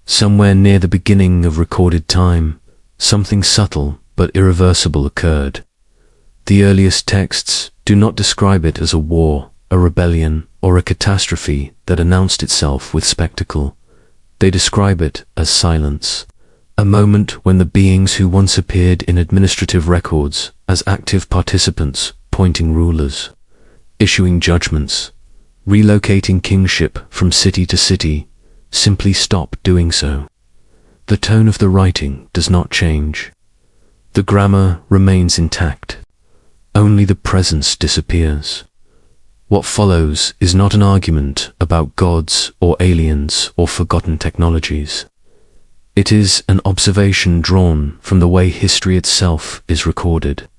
Somewhere near the beginning of recorded time, something subtle but irreversible occurred. The earliest texts do not describe it as a war, a rebellion, or a catastrophe that announced itself with spectacle. They describe it as silence, a moment when the beings who once appeared in administrative records as active participants, appointing rulers, issuing judgments, relocating kingship from city to city, simply stop doing so. The tone of the writing does not change. The grammar remains intact. Only the presence disappears. What follows is not an argument about gods or aliens or forgotten technologies. It is an observation drawn from the way history itself is recorded,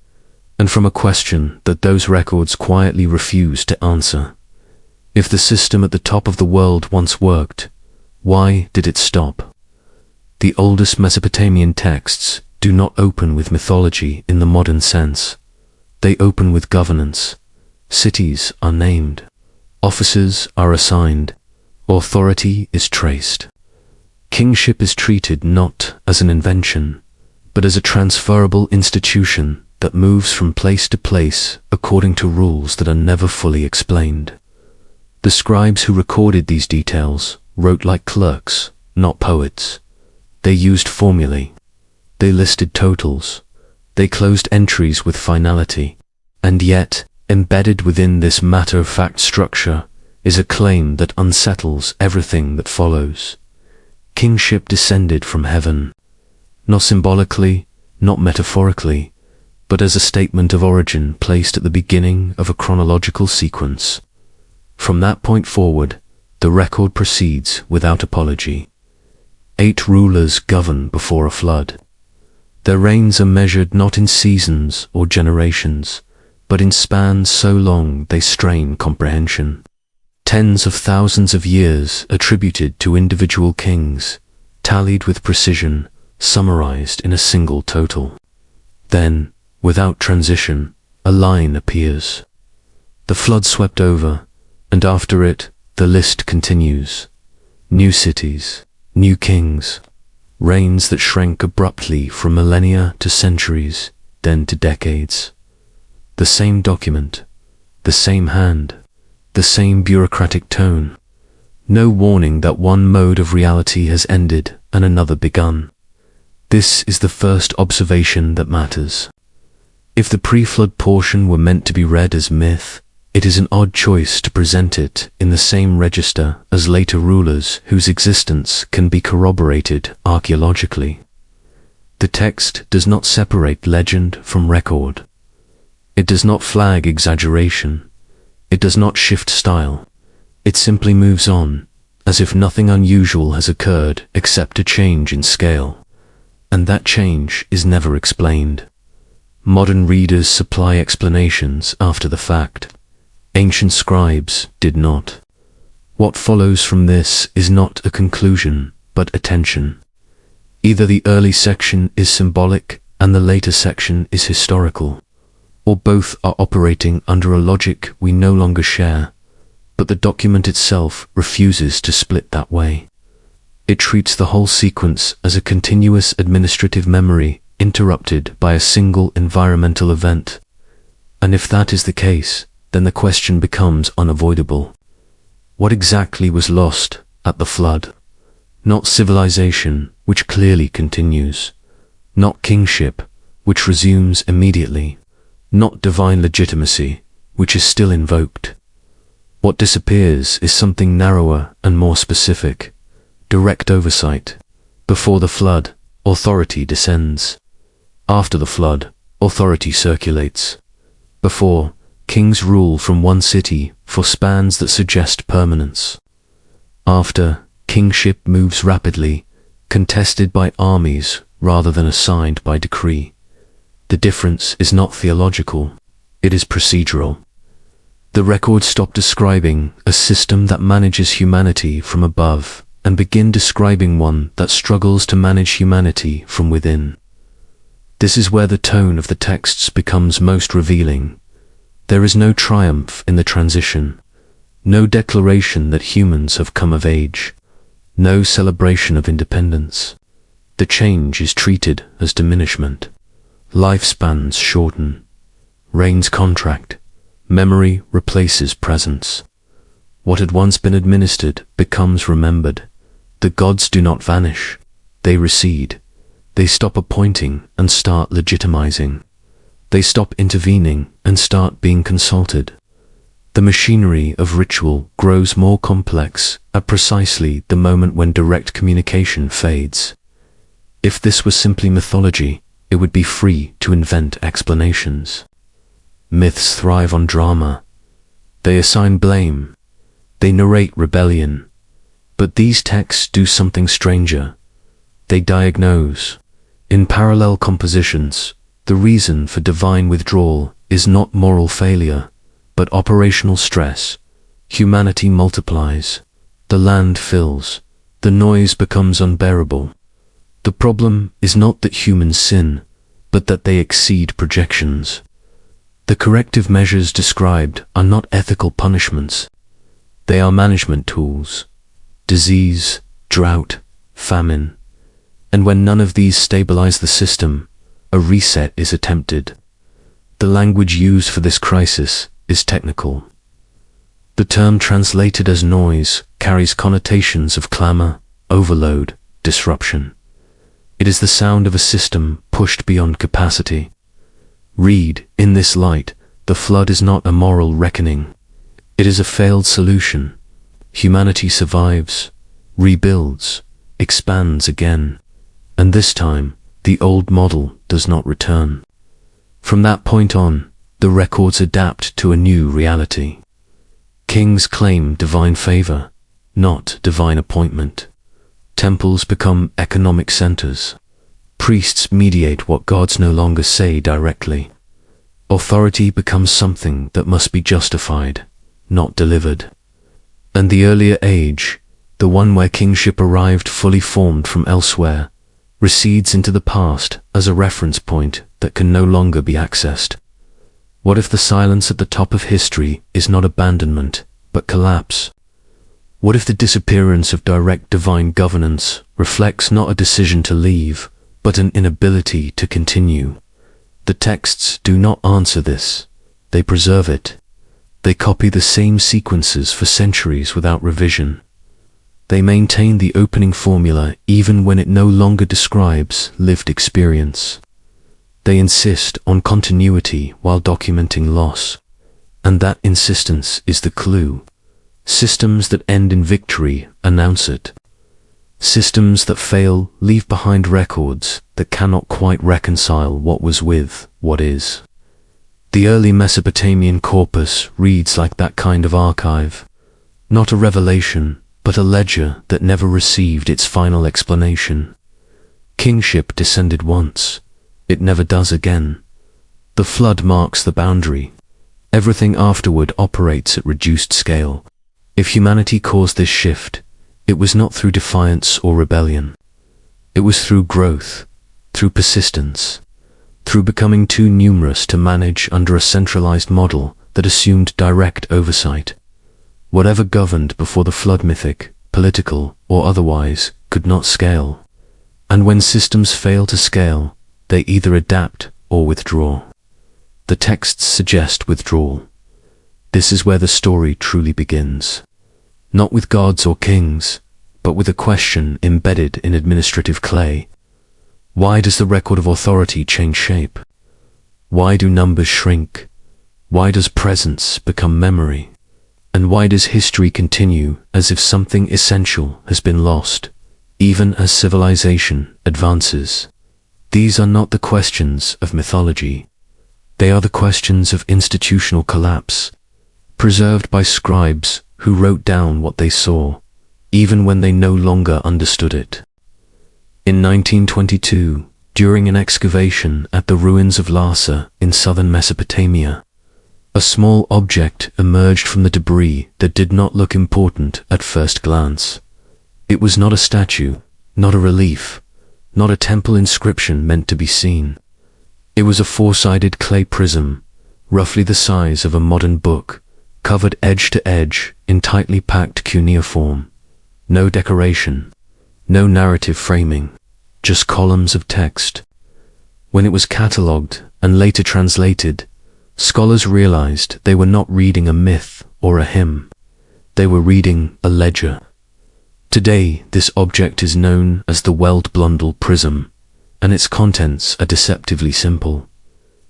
and from a question that those records quietly refuse to answer. If the system at the top of the world once worked, why did it stop? The oldest Mesopotamian texts do not open with mythology in the modern sense. They open with governance. Cities are named. Officers are assigned. Authority is traced. Kingship is treated not as an invention, but as a transferable institution that moves from place to place according to rules that are never fully explained. The scribes who recorded these details wrote like clerks, not poets. They used formulae. They listed totals. They closed entries with finality. And yet, embedded within this matter-of-fact structure is a claim that unsettles everything that follows. Kingship descended from heaven, not symbolically, not metaphorically, but as a statement of origin placed at the beginning of a chronological sequence. From that point forward, the record proceeds without apology. 8 rulers govern before a flood. Their reigns are measured not in seasons or generations, but in spans so long they strain comprehension. Tens of thousands of years attributed to individual kings, tallied with precision, summarized in a single total. Then, without transition, a line appears. The flood swept over, and after it, the list continues. New cities, new kings, reigns that shrank abruptly from millennia to centuries, then to decades. The same document, the same hand, the same bureaucratic tone. No warning that one mode of reality has ended and another begun. This is the first observation that matters. If the pre-flood portion were meant to be read as myth, it is an odd choice to present it in the same register as later rulers whose existence can be corroborated archaeologically. The text does not separate legend from record. It does not flag exaggeration. It does not shift style. It simply moves on, as if nothing unusual has occurred except a change in scale. And that change is never explained. Modern readers supply explanations after the fact. Ancient scribes did not. What follows from this is not a conclusion, but a tension. Either the early section is symbolic and the later section is historical, or both are operating under a logic we no longer share, but the document itself refuses to split that way. It treats the whole sequence as a continuous administrative memory interrupted by a single environmental event. And if that is the case, then the question becomes unavoidable. What exactly was lost at the flood? Not civilization, which clearly continues. Not kingship, which resumes immediately. Not divine legitimacy, which is still invoked. What disappears is something narrower and more specific. Direct oversight. Before the flood, authority descends. After the flood, authority circulates. Before, kings rule from one city for spans that suggest permanence. After, kingship moves rapidly, contested by armies rather than assigned by decree. The difference is not theological, it is procedural. The records stop describing a system that manages humanity from above and begin describing one that struggles to manage humanity from within. This is where the tone of the texts becomes most revealing. There is no triumph in the transition, no declaration that humans have come of age, No celebration of independence. The change is treated as diminishment. Lifespans shorten. Reigns contract. Memory replaces presence. What had once been administered becomes remembered. The gods do not vanish. They recede. They stop appointing and start legitimizing. They stop intervening and start being consulted. The machinery of ritual grows more complex at precisely the moment when direct communication fades. If this was simply mythology, it would be free to invent explanations. Myths thrive on drama. They assign blame. They narrate rebellion. But these texts do something stranger. They diagnose. In parallel compositions, the reason for divine withdrawal is not moral failure, but operational stress. Humanity multiplies. The land fills. The noise becomes unbearable. The problem is not that humans sin, but that they exceed projections. The corrective measures described are not ethical punishments. They are management tools. Disease, drought, famine. And when none of these stabilize the system, a reset is attempted. The language used for this crisis is technical. The term translated as noise carries connotations of clamor, overload, disruption. It is the sound of a system pushed beyond capacity. Read, in this light, the flood is not a moral reckoning. It is a failed solution. Humanity survives, rebuilds, expands again. And this time, the old model does not return. From that point on, the records adapt to a new reality. Kings claim divine favor, not divine appointment. Temples become economic centers. Priests mediate what gods no longer say directly. Authority becomes something that must be justified, not delivered. And the earlier age, the one where kingship arrived fully formed from elsewhere, recedes into the past as a reference point that can no longer be accessed. What if the silence at the top of history is not abandonment, but collapse? What if the disappearance of direct divine governance reflects not a decision to leave, but an inability to continue? The texts do not answer this. They preserve it. They copy the same sequences for centuries without revision. They maintain the opening formula even when it no longer describes lived experience. They insist on continuity while documenting loss. And that insistence is the clue. Systems that end in victory announce it. Systems that fail leave behind records that cannot quite reconcile what was with what is. The early Mesopotamian corpus reads like that kind of archive. Not a revelation, but a ledger that never received its final explanation. Kingship descended once. It never does again. The flood marks the boundary. Everything afterward operates at reduced scale. If humanity caused this shift, it was not through defiance or rebellion. It was through growth, through persistence, through becoming too numerous to manage under a centralized model that assumed direct oversight. Whatever governed before the flood, mythic, political, or otherwise, could not scale. And when systems fail to scale, they either adapt or withdraw. The texts suggest withdrawal. This is where the story truly begins. Not with gods or kings, but with a question embedded in administrative clay. Why does the record of authority change shape? Why do numbers shrink? Why does presence become memory? And why does history continue as if something essential has been lost, even as civilization advances? These are not the questions of mythology. They are the questions of institutional collapse, preserved by scribes who wrote down what they saw, even when they no longer understood it. In 1922, during an excavation at the ruins of Larsa in southern Mesopotamia, a small object emerged from the debris that did not look important at first glance. It was not a statue, not a relief, not a temple inscription meant to be seen. It was a four-sided clay prism, roughly the size of a modern book, covered edge to edge in tightly packed cuneiform. No decoration, no narrative framing, just columns of text. When it was catalogued and later translated, scholars realized they were not reading a myth or a hymn. They were reading a ledger. Today, this object is known as the Weld-Blundell Prism, and its contents are deceptively simple.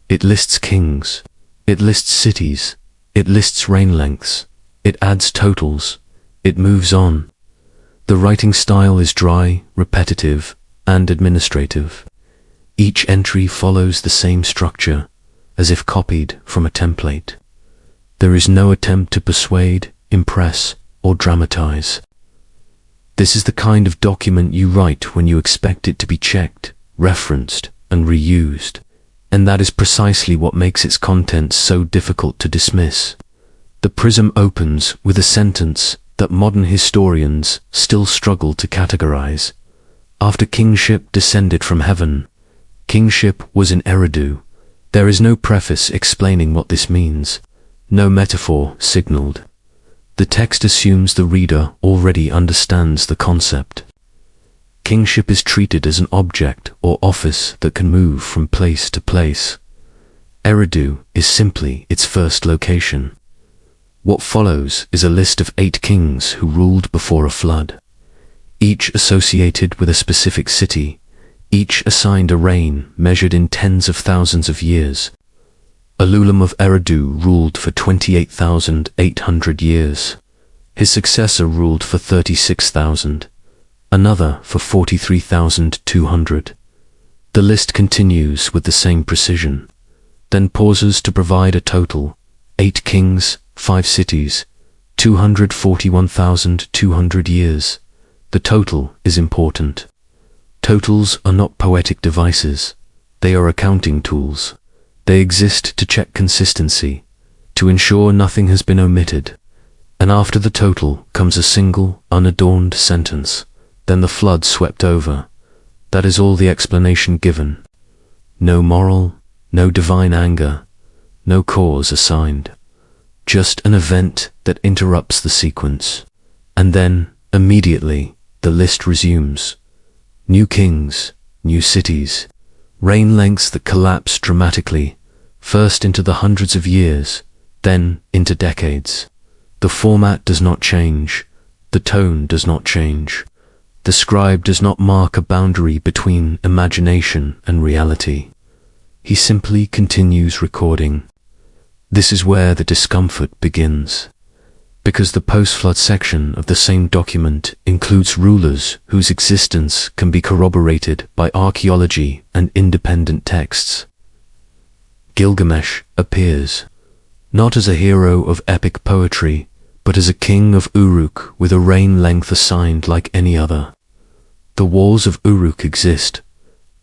It lists kings, it lists cities, it lists reign lengths, it adds totals, it moves on. The writing style is dry, repetitive, and administrative. Each entry follows the same structure, as if copied from a template. There is no attempt to persuade, impress, or dramatize. This is the kind of document you write when you expect it to be checked, referenced, and reused, and that is precisely what makes its contents so difficult to dismiss. The prism opens with a sentence that modern historians still struggle to categorize. After kingship descended from heaven, kingship was in Eridu. There is no preface explaining what this means, no metaphor signaled. The text assumes the reader already understands the concept. Kingship is treated as an object or office that can move from place to place. Eridu is simply its first location. What follows is a list of 8 kings who ruled before a flood, each associated with a specific city, each assigned a reign measured in tens of thousands of years. Ululam of Eridu ruled for 28,800 years. His successor ruled for 36,000. Another for 43,200. The list continues with the same precision, then pauses to provide a total: 8 kings, 5 cities, 241,200 years. The total is important. Totals are not poetic devices. They are accounting tools. They exist to check consistency, to ensure nothing has been omitted. And after the total comes a single, unadorned sentence. Then the flood swept over. That is all the explanation given. No moral, no divine anger, no cause assigned. Just an event that interrupts the sequence. And then, immediately, the list resumes. New kings, new cities, reign lengths that collapse dramatically, first into the hundreds of years, then into decades. The format does not change, the tone does not change. The scribe does not mark a boundary between imagination and reality. He simply continues recording. This is where the discomfort begins, because the post-flood section of the same document includes rulers whose existence can be corroborated by archaeology and independent texts. Gilgamesh appears, not as a hero of epic poetry, but as a king of Uruk with a reign length assigned like any other. The walls of Uruk exist.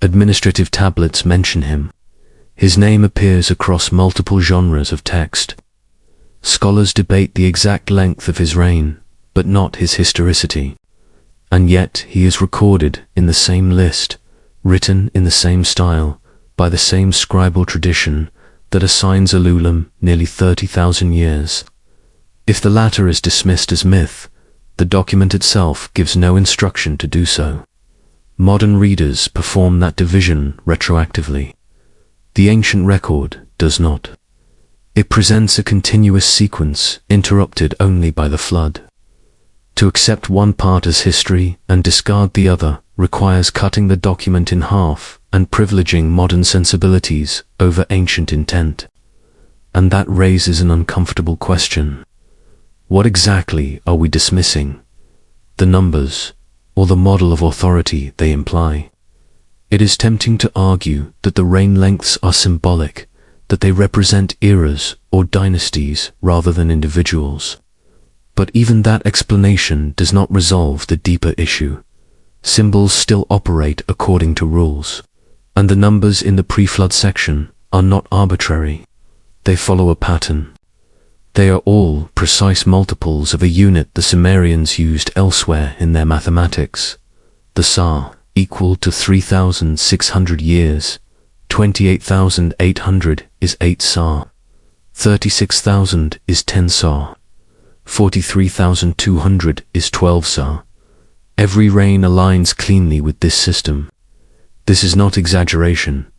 Administrative tablets mention him. His name appears across multiple genres of text. Scholars debate the exact length of his reign, but not his historicity. And yet he is recorded in the same list, written in the same style, by the same scribal tradition that assigns Ululam nearly 30,000 years. If the latter is dismissed as myth, the document itself gives no instruction to do so. Modern readers perform that division retroactively. The ancient record does not. It presents a continuous sequence interrupted only by the flood. To accept one part as history and discard the other requires cutting the document in half and privileging modern sensibilities over ancient intent. And that raises an uncomfortable question. What exactly are we dismissing? The numbers, or the model of authority they imply? It is tempting to argue that the reign lengths are symbolic, that they represent eras or dynasties rather than individuals. But even that explanation does not resolve the deeper issue. Symbols still operate according to rules, and the numbers in the pre-flood section are not arbitrary. They follow a pattern. They are all precise multiples of a unit the Sumerians used elsewhere in their mathematics. The Sa, equal to 3,600 years, 28,800 is 8 Sa, 36,000 is 10 Sa, 43,200 is 12 Sa, Every reign aligns cleanly with this system. This is not exaggeration,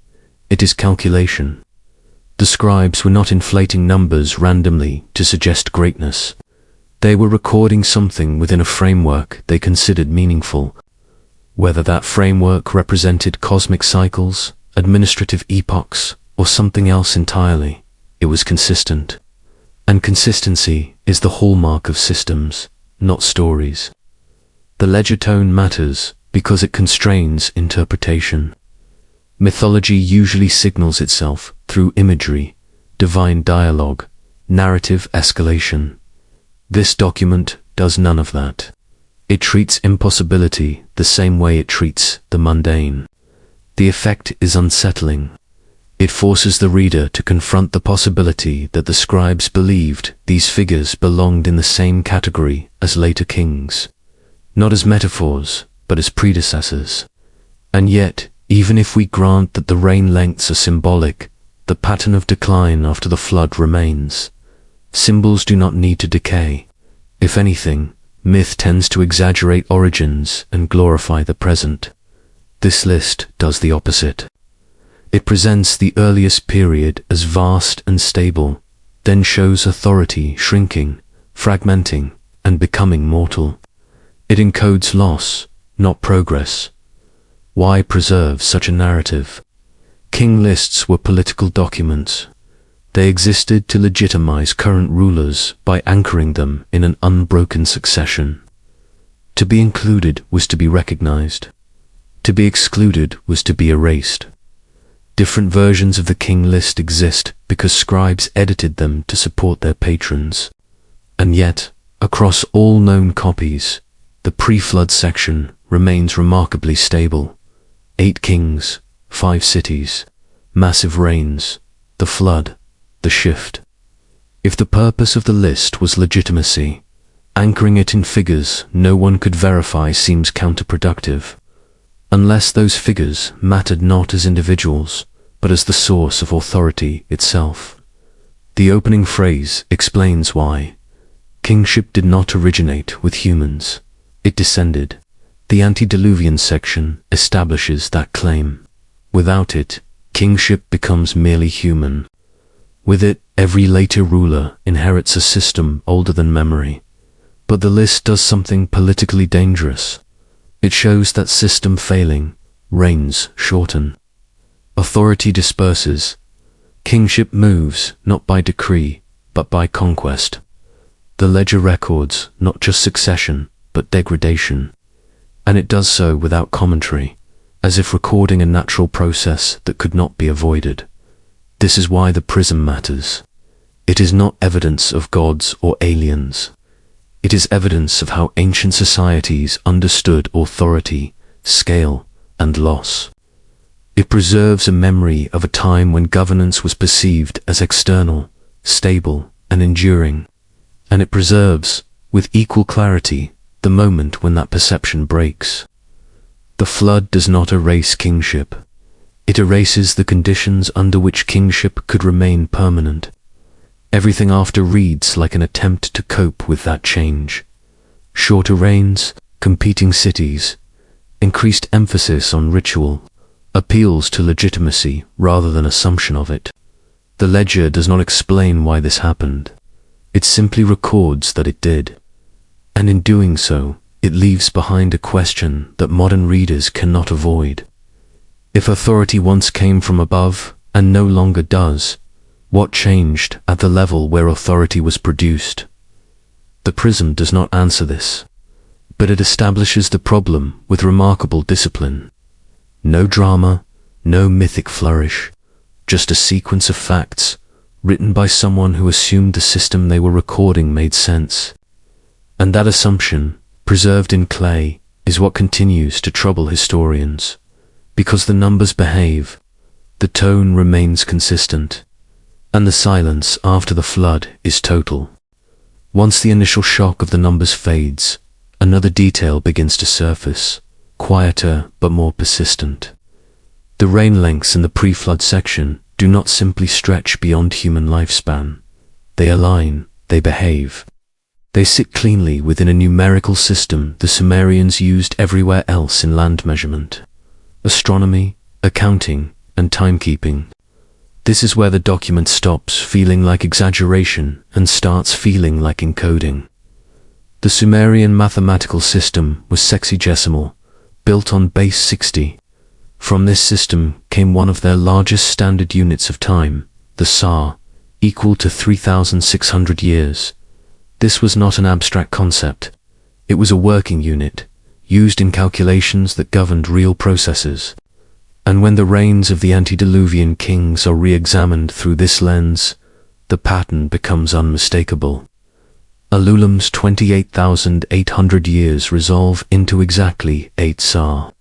it is calculation. The scribes were not inflating numbers randomly to suggest greatness. They were recording something within a framework they considered meaningful. Whether that framework represented cosmic cycles, administrative epochs, or something else entirely, it was consistent. And consistency is the hallmark of systems, not stories. The ledger tone matters because it constrains interpretation. Mythology usually signals itself through imagery, divine dialogue, narrative escalation. This document does none of that. It treats impossibility the same way it treats the mundane. The effect is unsettling. It forces the reader to confront the possibility that the scribes believed these figures belonged in the same category as later kings, not as metaphors, but as predecessors. And yet, even if we grant that the reign lengths are symbolic, the pattern of decline after the flood remains. Symbols do not need to decay. If anything, myth tends to exaggerate origins and glorify the present. This list does the opposite. It presents the earliest period as vast and stable, then shows authority shrinking, fragmenting, and becoming mortal. It encodes loss, not progress. Why preserve such a narrative? King lists were political documents. They existed to legitimize current rulers by anchoring them in an unbroken succession. To be included was to be recognized. To be excluded was to be erased. Different versions of the king list exist because scribes edited them to support their patrons. And yet, across all known copies, the pre-flood section remains remarkably stable. 8 kings, 5 cities, massive reigns, the flood, the shift. If the purpose of the list was legitimacy, anchoring it in figures no one could verify seems counterproductive. Unless those figures mattered not as individuals, but as the source of authority itself. The opening phrase explains why. Kingship did not originate with humans. It descended. The antediluvian section establishes that claim. Without it, kingship becomes merely human. With it, every later ruler inherits a system older than memory. But the list does something politically dangerous. It shows that system failing, reigns shorten. Authority disperses. Kingship moves not by decree, but by conquest. The ledger records not just succession, but degradation. And it does so without commentary, as if recording a natural process that could not be avoided. This is why the prism matters. It is not evidence of gods or aliens. It is evidence of how ancient societies understood authority, scale, and loss. It preserves a memory of a time when governance was perceived as external, stable, and enduring. And it preserves, with equal clarity, the moment when that perception breaks. The flood does not erase kingship. It erases the conditions under which kingship could remain permanent. Everything after reads like an attempt to cope with that change. Shorter reigns, competing cities, increased emphasis on ritual, appeals to legitimacy rather than assumption of it. The ledger does not explain why this happened. It simply records that it did. And in doing so, it leaves behind a question that modern readers cannot avoid. If authority once came from above and no longer does, what changed at the level where authority was produced? The prism does not answer this, but it establishes the problem with remarkable discipline. No drama, no mythic flourish, just a sequence of facts written by someone who assumed the system they were recording made sense. And that assumption, preserved in clay, is what continues to trouble historians. Because the numbers behave, the tone remains consistent, and the silence after the flood is total. Once the initial shock of the numbers fades, another detail begins to surface, quieter but more persistent. The reign lengths in the pre-flood section do not simply stretch beyond human lifespan. They align, they behave. They sit cleanly within a numerical system the Sumerians used everywhere else in land measurement, astronomy, accounting, and timekeeping. This is where the document stops feeling like exaggeration and starts feeling like encoding. The Sumerian mathematical system was sexagesimal, built on base 60. From this system came one of their largest standard units of time, the Sa, equal to 3,600 years. This was not an abstract concept. It was a working unit, used in calculations that governed real processes. And when the reigns of the antediluvian kings are re-examined through this lens, the pattern becomes unmistakable. Alulam's 28,800 years resolve into exactly 8 Sa.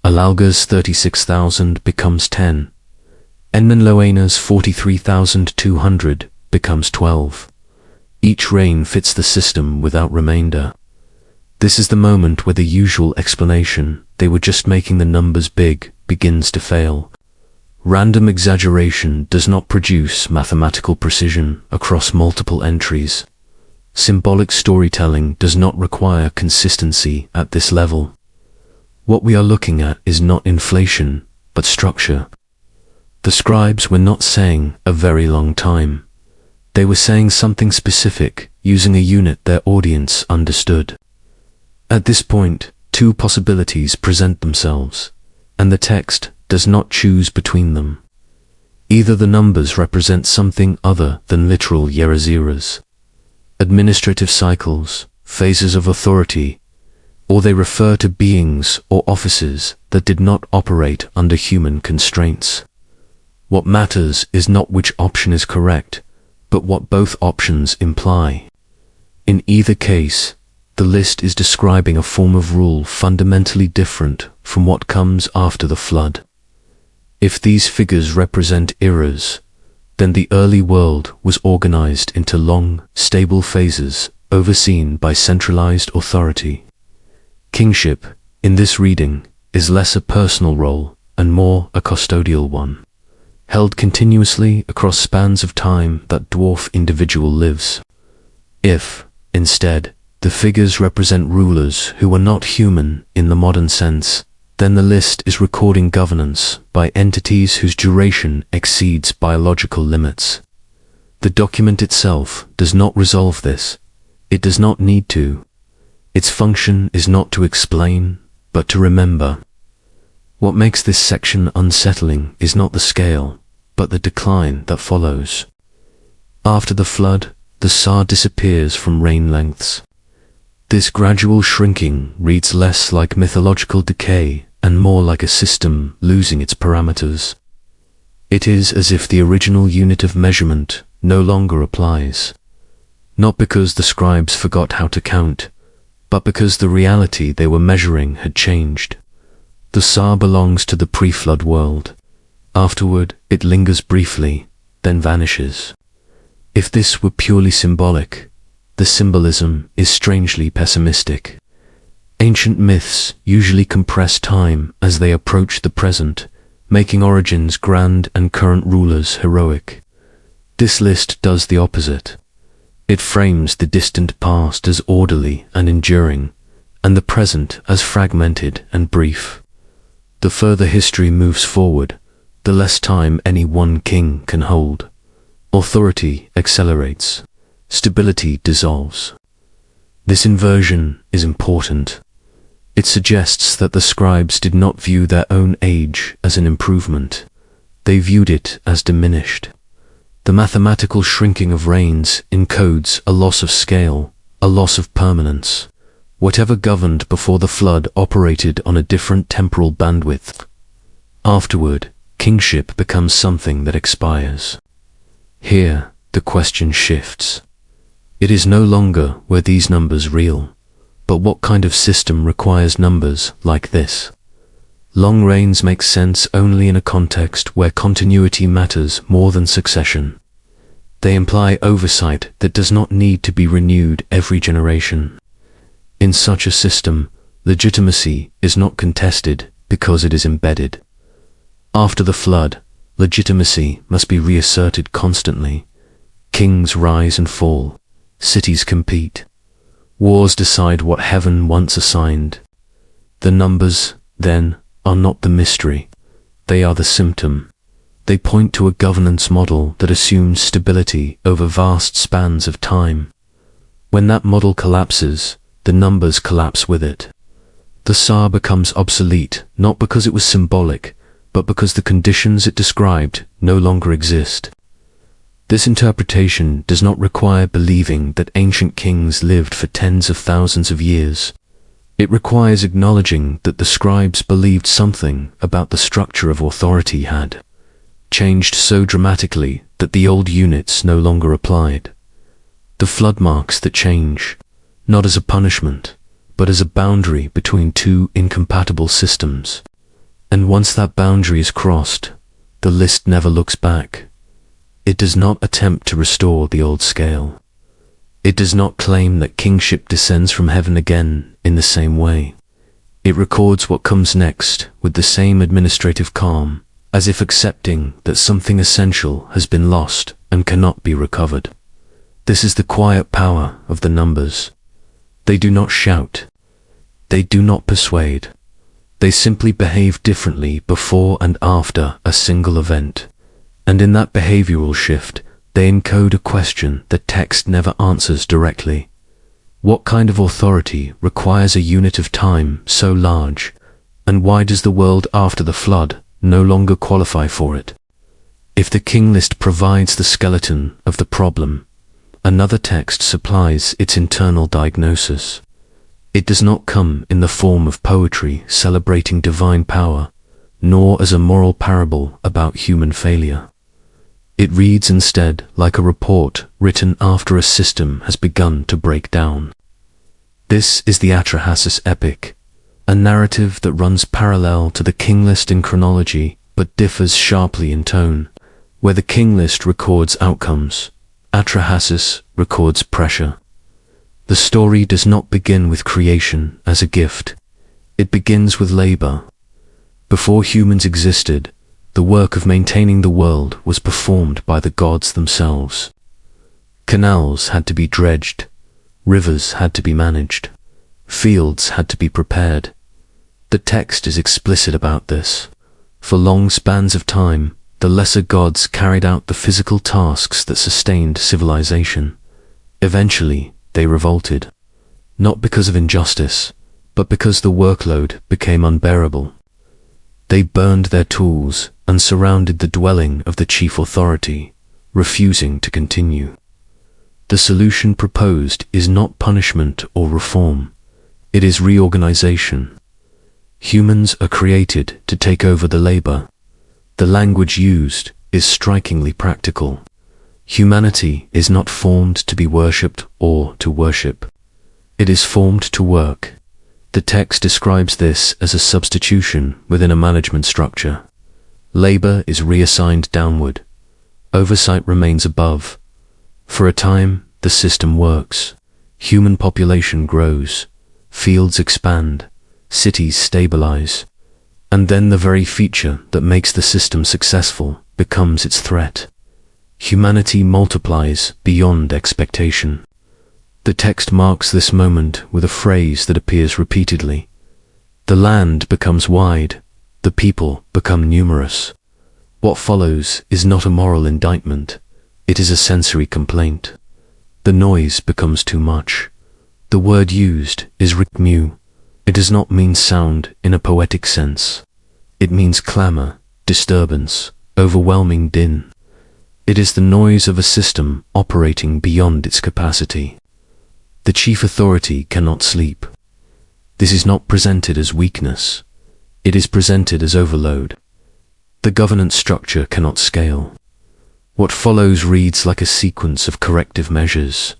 Alalga's 36,000 becomes 10. Enmenloana's 43,200 becomes 12. Each reign fits the system without remainder. This is the moment where the usual explanation, they were just making the numbers big, begins to fail. Random exaggeration does not produce mathematical precision across multiple entries. Symbolic storytelling does not require consistency at this level. What we are looking at is not inflation, but structure. The scribes were not saying a very long time. They were saying something specific, using a unit their audience understood. At this point, two possibilities present themselves, and the text does not choose between them. Either the numbers represent something other than literal year-zeros, administrative cycles, phases of authority, or they refer to beings or offices that did not operate under human constraints. What matters is not which option is correct, but what both options imply. In either case, the list is describing a form of rule fundamentally different from what comes after the flood. If these figures represent eras, then the early world was organized into long, stable phases overseen by centralized authority. Kingship, in this reading, is less a personal role and more a custodial one, held continuously across spans of time that dwarf individual lives. If, instead, the figures represent rulers who are not human in the modern sense, then the list is recording governance by entities whose duration exceeds biological limits. The document itself does not resolve this. It does not need to. Its function is not to explain, but to remember. What makes this section unsettling is not the scale, but the decline that follows. After the flood, the Sa disappears from reign lengths. This gradual shrinking reads less like mythological decay and more like a system losing its parameters. It is as if the original unit of measurement no longer applies, not because the scribes forgot how to count, but because the reality they were measuring had changed. The Sa belongs to the pre-flood world. Afterward, it lingers briefly, then vanishes. If this were purely symbolic, the symbolism is strangely pessimistic. Ancient myths usually compress time as they approach the present, making origins grand and current rulers heroic. This list does the opposite. It frames the distant past as orderly and enduring, and the present as fragmented and brief. The further history moves forward, the less time any one king can hold. Authority accelerates. Stability dissolves. This inversion is important. It suggests that the scribes did not view their own age as an improvement. They viewed it as diminished. The mathematical shrinking of reigns encodes a loss of scale, a loss of permanence. Whatever governed before the flood operated on a different temporal bandwidth. Afterward, kingship becomes something that expires. Here, the question shifts. It is no longer were these numbers real, but what kind of system requires numbers like this? Long reigns make sense only in a context where continuity matters more than succession. They imply oversight that does not need to be renewed every generation. In such a system, legitimacy is not contested because it is embedded. After the flood, legitimacy must be reasserted constantly. Kings rise and fall. Cities compete. Wars decide what heaven once assigned. The numbers, then, are not the mystery. They are the symptom. They point to a governance model that assumes stability over vast spans of time. When that model collapses, the numbers collapse with it. The Sa becomes obsolete, not because it was symbolic, but because the conditions it described no longer exist. This interpretation does not require believing that ancient kings lived for tens of thousands of years. It requires acknowledging that the scribes believed something about the structure of authority had changed so dramatically that the old units no longer applied. The flood marks that change, not as a punishment, but as a boundary between two incompatible systems. And once that boundary is crossed, the list never looks back. It does not attempt to restore the old scale. It does not claim that kingship descends from heaven again in the same way. It records what comes next with the same administrative calm, as if accepting that something essential has been lost and cannot be recovered. This is the quiet power of the numbers. They do not shout. They do not persuade. They simply behave differently before and after a single event. And in that behavioral shift, they encode a question that text never answers directly. What kind of authority requires a unit of time so large, and why does the world after the flood no longer qualify for it? If the King List provides the skeleton of the problem, another text supplies its internal diagnosis. It does not come in the form of poetry celebrating divine power, nor as a moral parable about human failure. It reads instead like a report written after a system has begun to break down. This is the Atrahasis Epic, a narrative that runs parallel to the King List in chronology but differs sharply in tone. Where the King List records outcomes, Atrahasis records pressure. The story does not begin with creation as a gift. It begins with labor. Before humans existed, the work of maintaining the world was performed by the gods themselves. Canals had to be dredged, rivers had to be managed, fields had to be prepared. The text is explicit about this. For long spans of time, the lesser gods carried out the physical tasks that sustained civilization. Eventually, they revolted, not because of injustice, but because the workload became unbearable. They burned their tools and surrounded the dwelling of the chief authority, refusing to continue. The solution proposed is not punishment or reform. It is reorganization. Humans are created to take over the labor. The language used is strikingly practical. Humanity is not formed to be worshipped or to worship. It is formed to work. The text describes this as a substitution within a management structure. Labor is reassigned downward. Oversight remains above. For a time, the system works. Human population grows. Fields expand. Cities stabilize. And then the very feature that makes the system successful becomes its threat. Humanity multiplies beyond expectation. The text marks this moment with a phrase that appears repeatedly. The land becomes wide, the people become numerous. What follows is not a moral indictment, it is a sensory complaint. The noise becomes too much. The word used is rikmu. It does not mean sound in a poetic sense. It means clamor, disturbance, overwhelming din. It is the noise of a system operating beyond its capacity. The chief authority cannot sleep. This is not presented as weakness. It is presented as overload. The governance structure cannot scale. What follows reads like a sequence of corrective measures.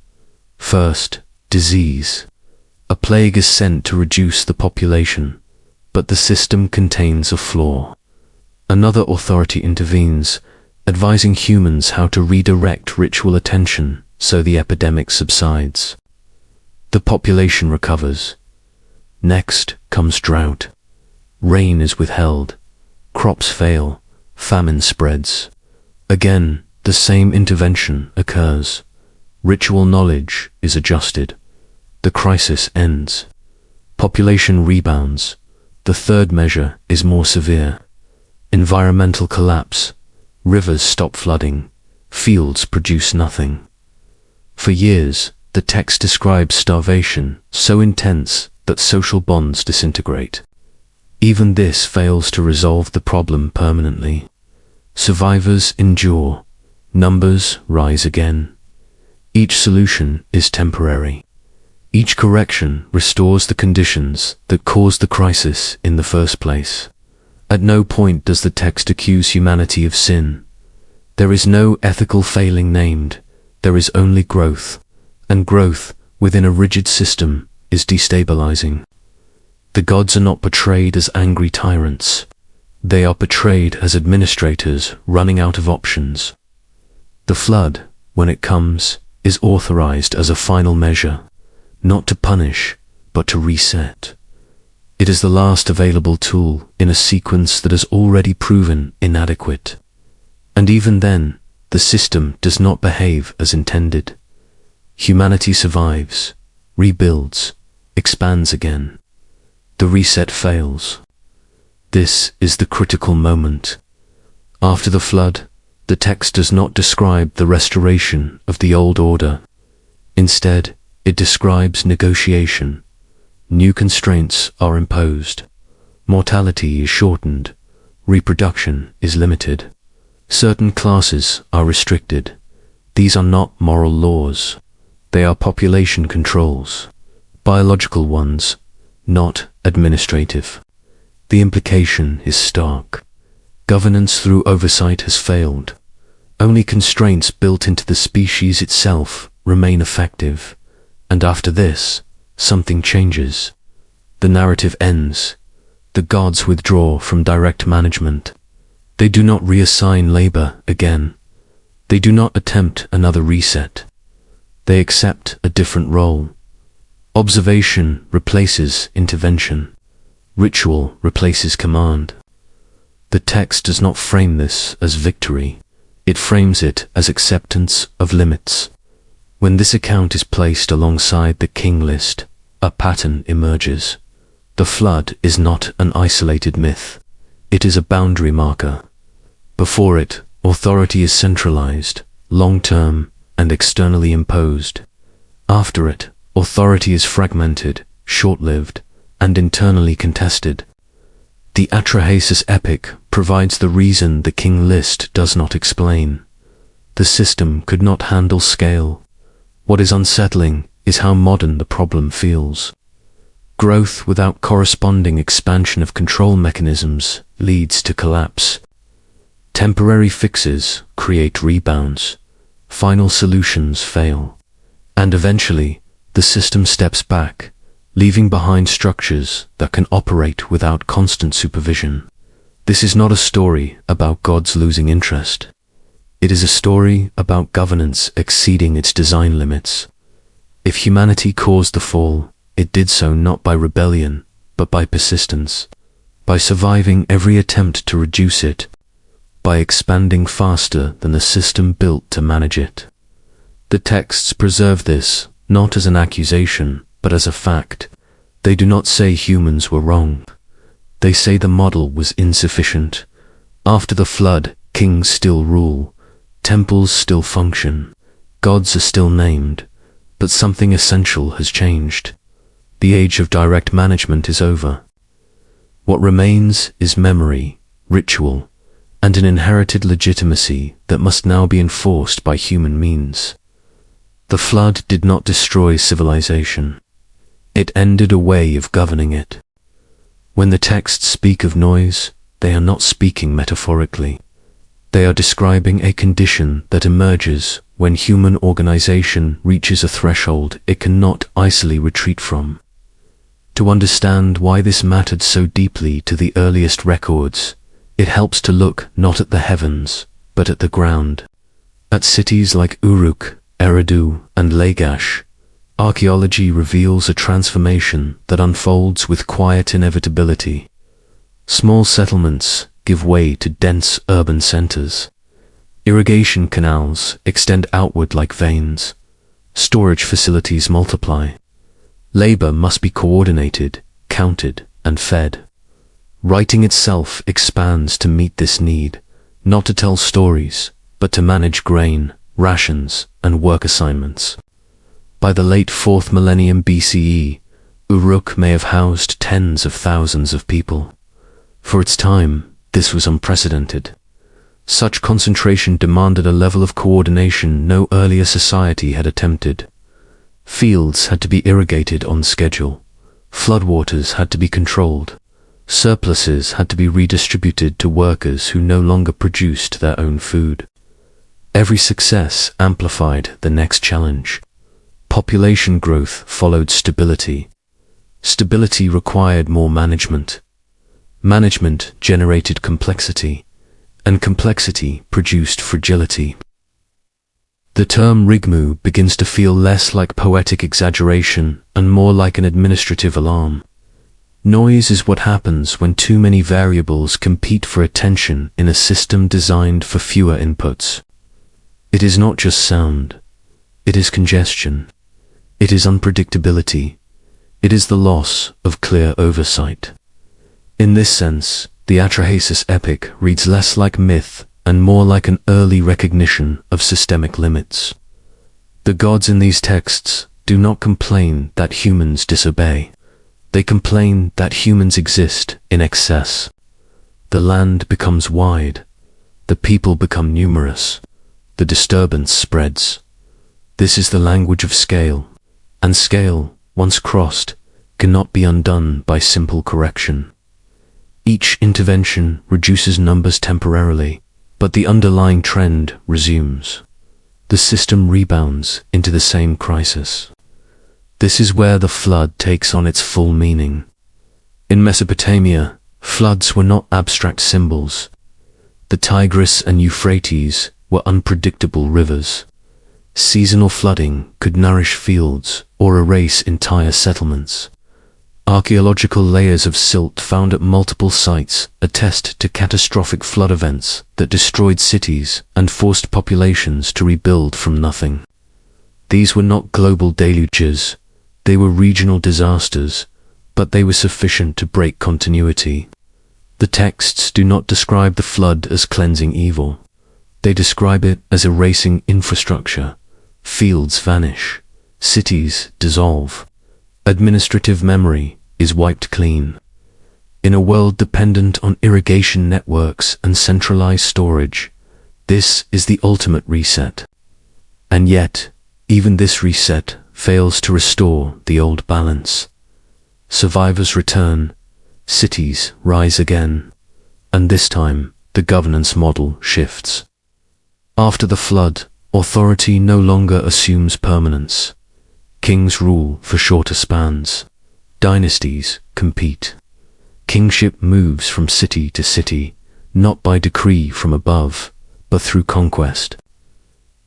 First, disease. A plague is sent to reduce the population, but the system contains a flaw. Another authority intervenes, advising humans how to redirect ritual attention so the epidemic subsides. The population recovers. Next comes drought. Rain is withheld. Crops fail. Famine spreads. Again, the same intervention occurs. Ritual knowledge is adjusted. the crisis ends. Population rebounds. The third measure is more severe. Environmental collapse. Rivers stop flooding. Fields produce nothing. For years, the text describes starvation so intense that social bonds disintegrate. Even this fails to resolve the problem permanently. Survivors endure. Numbers rise again. Each solution is temporary. Each correction restores the conditions that caused the crisis in the first place. At no point does the text accuse humanity of sin. There is no ethical failing named. There is only growth, and growth within a rigid system is destabilizing. The gods are not portrayed as angry tyrants. They are portrayed as administrators running out of options. The flood, when it comes, is authorized as a final measure, not to punish, but to reset. It is the last available tool in a sequence that has already proven inadequate. And even then, the system does not behave as intended. Humanity survives, rebuilds, expands again. The reset fails. This is the critical moment. After the flood, the text does not describe the restoration of the old order. Instead, it describes negotiation. New constraints are imposed. Mortality is shortened. Reproduction is limited. Certain classes are restricted. These are not moral laws. They are population controls. Biological ones, not administrative. The implication is stark. Governance through oversight has failed. Only constraints built into the species itself remain effective. And after this, something changes. The narrative ends. The gods withdraw from direct management. They do not reassign labor again. They do not attempt another reset. They accept a different role. Observation replaces intervention. Ritual replaces command. The text does not frame this as victory. It frames it as acceptance of limits. When this account is placed alongside the King List, a pattern emerges. The flood is not an isolated myth. It is a boundary marker. Before it, authority is centralized, long-term, and externally imposed. After it, authority is fragmented, short-lived, and internally contested. The Atrahasis Epic provides the reason the King List does not explain. The system could not handle scale. What is unsettling is how modern the problem feels. Growth without corresponding expansion of control mechanisms leads to collapse. Temporary fixes create rebounds. Final solutions fail. And eventually, the system steps back, leaving behind structures that can operate without constant supervision. This is not a story about gods losing interest. It is a story about governance exceeding its design limits. If humanity caused the fall, it did so not by rebellion, but by persistence, by surviving every attempt to reduce it, by expanding faster than the system built to manage it. The texts preserve this, not as an accusation, but as a fact. They do not say humans were wrong. They say the model was insufficient. After the flood, kings still rule. Temples still function. Gods are still named. But something essential has changed. The age of direct management is over. What remains is memory, ritual, and an inherited legitimacy that must now be enforced by human means. The flood did not destroy civilization. It ended a way of governing it. When the texts speak of noise, they are not speaking metaphorically. They are describing a condition that emerges when human organization reaches a threshold it cannot easily retreat from. To understand why this mattered so deeply to the earliest records, it helps to look not at the heavens, but at the ground. At cities like Uruk, Eridu, and Lagash, archaeology reveals a transformation that unfolds with quiet inevitability. Small settlements give way to dense urban centers. Irrigation canals extend outward like veins. Storage facilities multiply. Labor must be coordinated, counted, and fed. Writing itself expands to meet this need, not to tell stories, but to manage grain, rations, and work assignments. By the late 4th millennium BCE, Uruk may have housed tens of thousands of people. For its time, this was unprecedented. Such concentration demanded a level of coordination no earlier society had attempted. Fields had to be irrigated on schedule. Floodwaters had to be controlled. Surpluses had to be redistributed to workers who no longer produced their own food. Every success amplified the next challenge. Population growth followed stability. Stability required more management. Management generated complexity, and complexity produced fragility. The term rigmu begins to feel less like poetic exaggeration and more like an administrative alarm. Noise is what happens when too many variables compete for attention in a system designed for fewer inputs. It is not just sound. It is congestion. It is unpredictability. It is the loss of clear oversight. In this sense, the Atrahasis Epic reads less like myth and more like an early recognition of systemic limits. The gods in these texts do not complain that humans disobey. They complain that humans exist in excess. The land becomes wide. The people become numerous. The disturbance spreads. This is the language of scale, and scale, once crossed, cannot be undone by simple correction. Each intervention reduces numbers temporarily, but the underlying trend resumes. The system rebounds into the same crisis. This is where the flood takes on its full meaning. In Mesopotamia, floods were not abstract symbols. The Tigris and Euphrates were unpredictable rivers. Seasonal flooding could nourish fields or erase entire settlements. Archaeological layers of silt found at multiple sites attest to catastrophic flood events that destroyed cities and forced populations to rebuild from nothing. These were not global deluges. They were regional disasters, but they were sufficient to break continuity. The texts do not describe the flood as cleansing evil. They describe it as erasing infrastructure. Fields vanish. Cities dissolve. Administrative memory is wiped clean. In a world dependent on irrigation networks and centralized storage, this is the ultimate reset. And yet, even this reset fails to restore the old balance. Survivors return, cities rise again, and this time the governance model shifts. After the flood, authority no longer assumes permanence. Kings rule for shorter spans. Dynasties compete. Kingship moves from city to city, not by decree from above, but through conquest.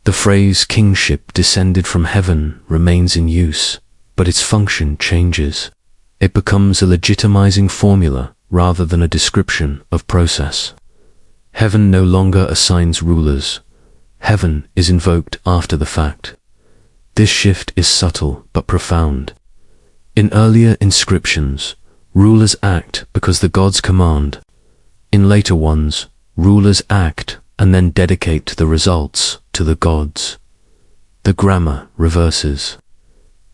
The phrase kingship descended from heaven remains in use, but its function changes. It becomes a legitimizing formula rather than a description of process. Heaven no longer assigns rulers. Heaven is invoked after the fact. This shift is subtle but profound. In earlier inscriptions, rulers act because the gods command. In later ones, rulers act and then dedicate the results to the gods. The grammar reverses.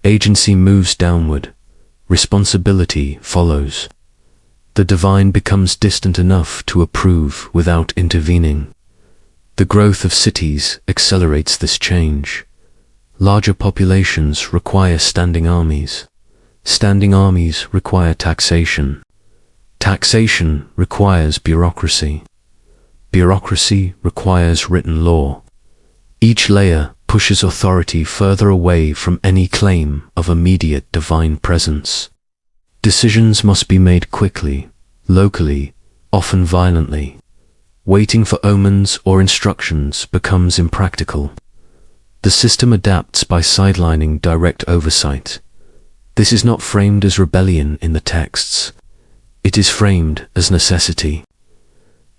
Agency moves downward. Responsibility follows. The divine becomes distant enough to approve without intervening. The growth of cities accelerates this change. Larger populations require standing armies. Standing armies require taxation. Taxation requires bureaucracy. Bureaucracy requires written law. Each layer pushes authority further away from any claim of immediate divine presence. Decisions must be made quickly, locally, often violently. Waiting for omens or instructions becomes impractical. The system adapts by sidelining direct oversight. This is not framed as rebellion in the texts. It is framed as necessity.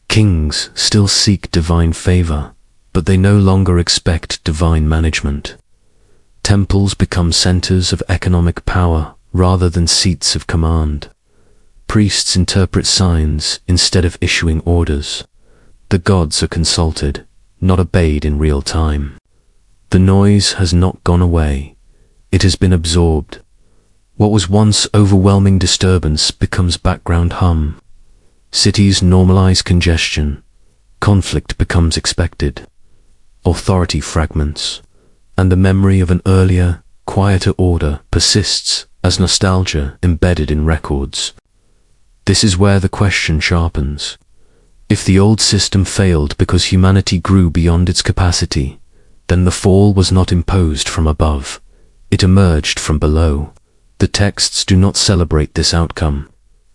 Kings still seek divine favor, but they no longer expect divine management. Temples become centers of economic power rather than seats of command. Priests interpret signs instead of issuing orders. The gods are consulted, not obeyed in real time. The noise has not gone away. It has been absorbed. What was once overwhelming disturbance becomes background hum. Cities normalize congestion. Conflict becomes expected. Authority fragments, and the memory of an earlier, quieter order persists as nostalgia embedded in records. This is where the question sharpens. If the old system failed because humanity grew beyond its capacity, then the fall was not imposed from above. It emerged from below. The texts do not celebrate this outcome.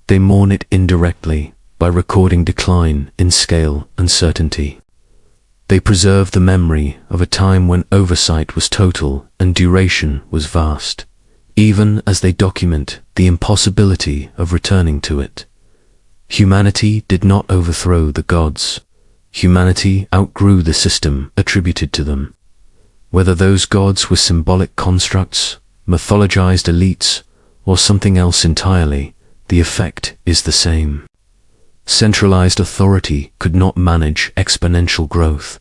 They mourn it indirectly by recording decline in scale and certainty. They preserve the memory of a time when oversight was total and duration was vast, even as they document the impossibility of returning to it. Humanity did not overthrow the gods. Humanity outgrew the system attributed to them. Whether those gods were symbolic constructs, mythologized elites, or something else entirely, the effect is the same. Centralized authority could not manage exponential growth.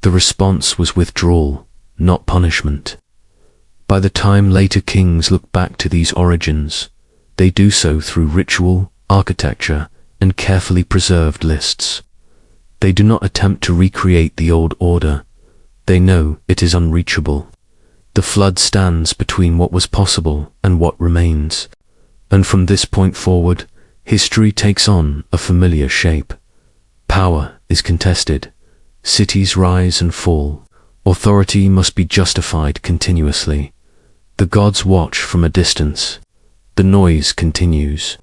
The response was withdrawal, not punishment. By the time later kings look back to these origins, they do so through ritual, architecture, and carefully preserved lists. They do not attempt to recreate the old order. They know it is unreachable. The flood stands between what was possible and what remains. And from this point forward, history takes on a familiar shape. Power is contested. Cities rise and fall. Authority must be justified continuously. The gods watch from a distance. The noise continues.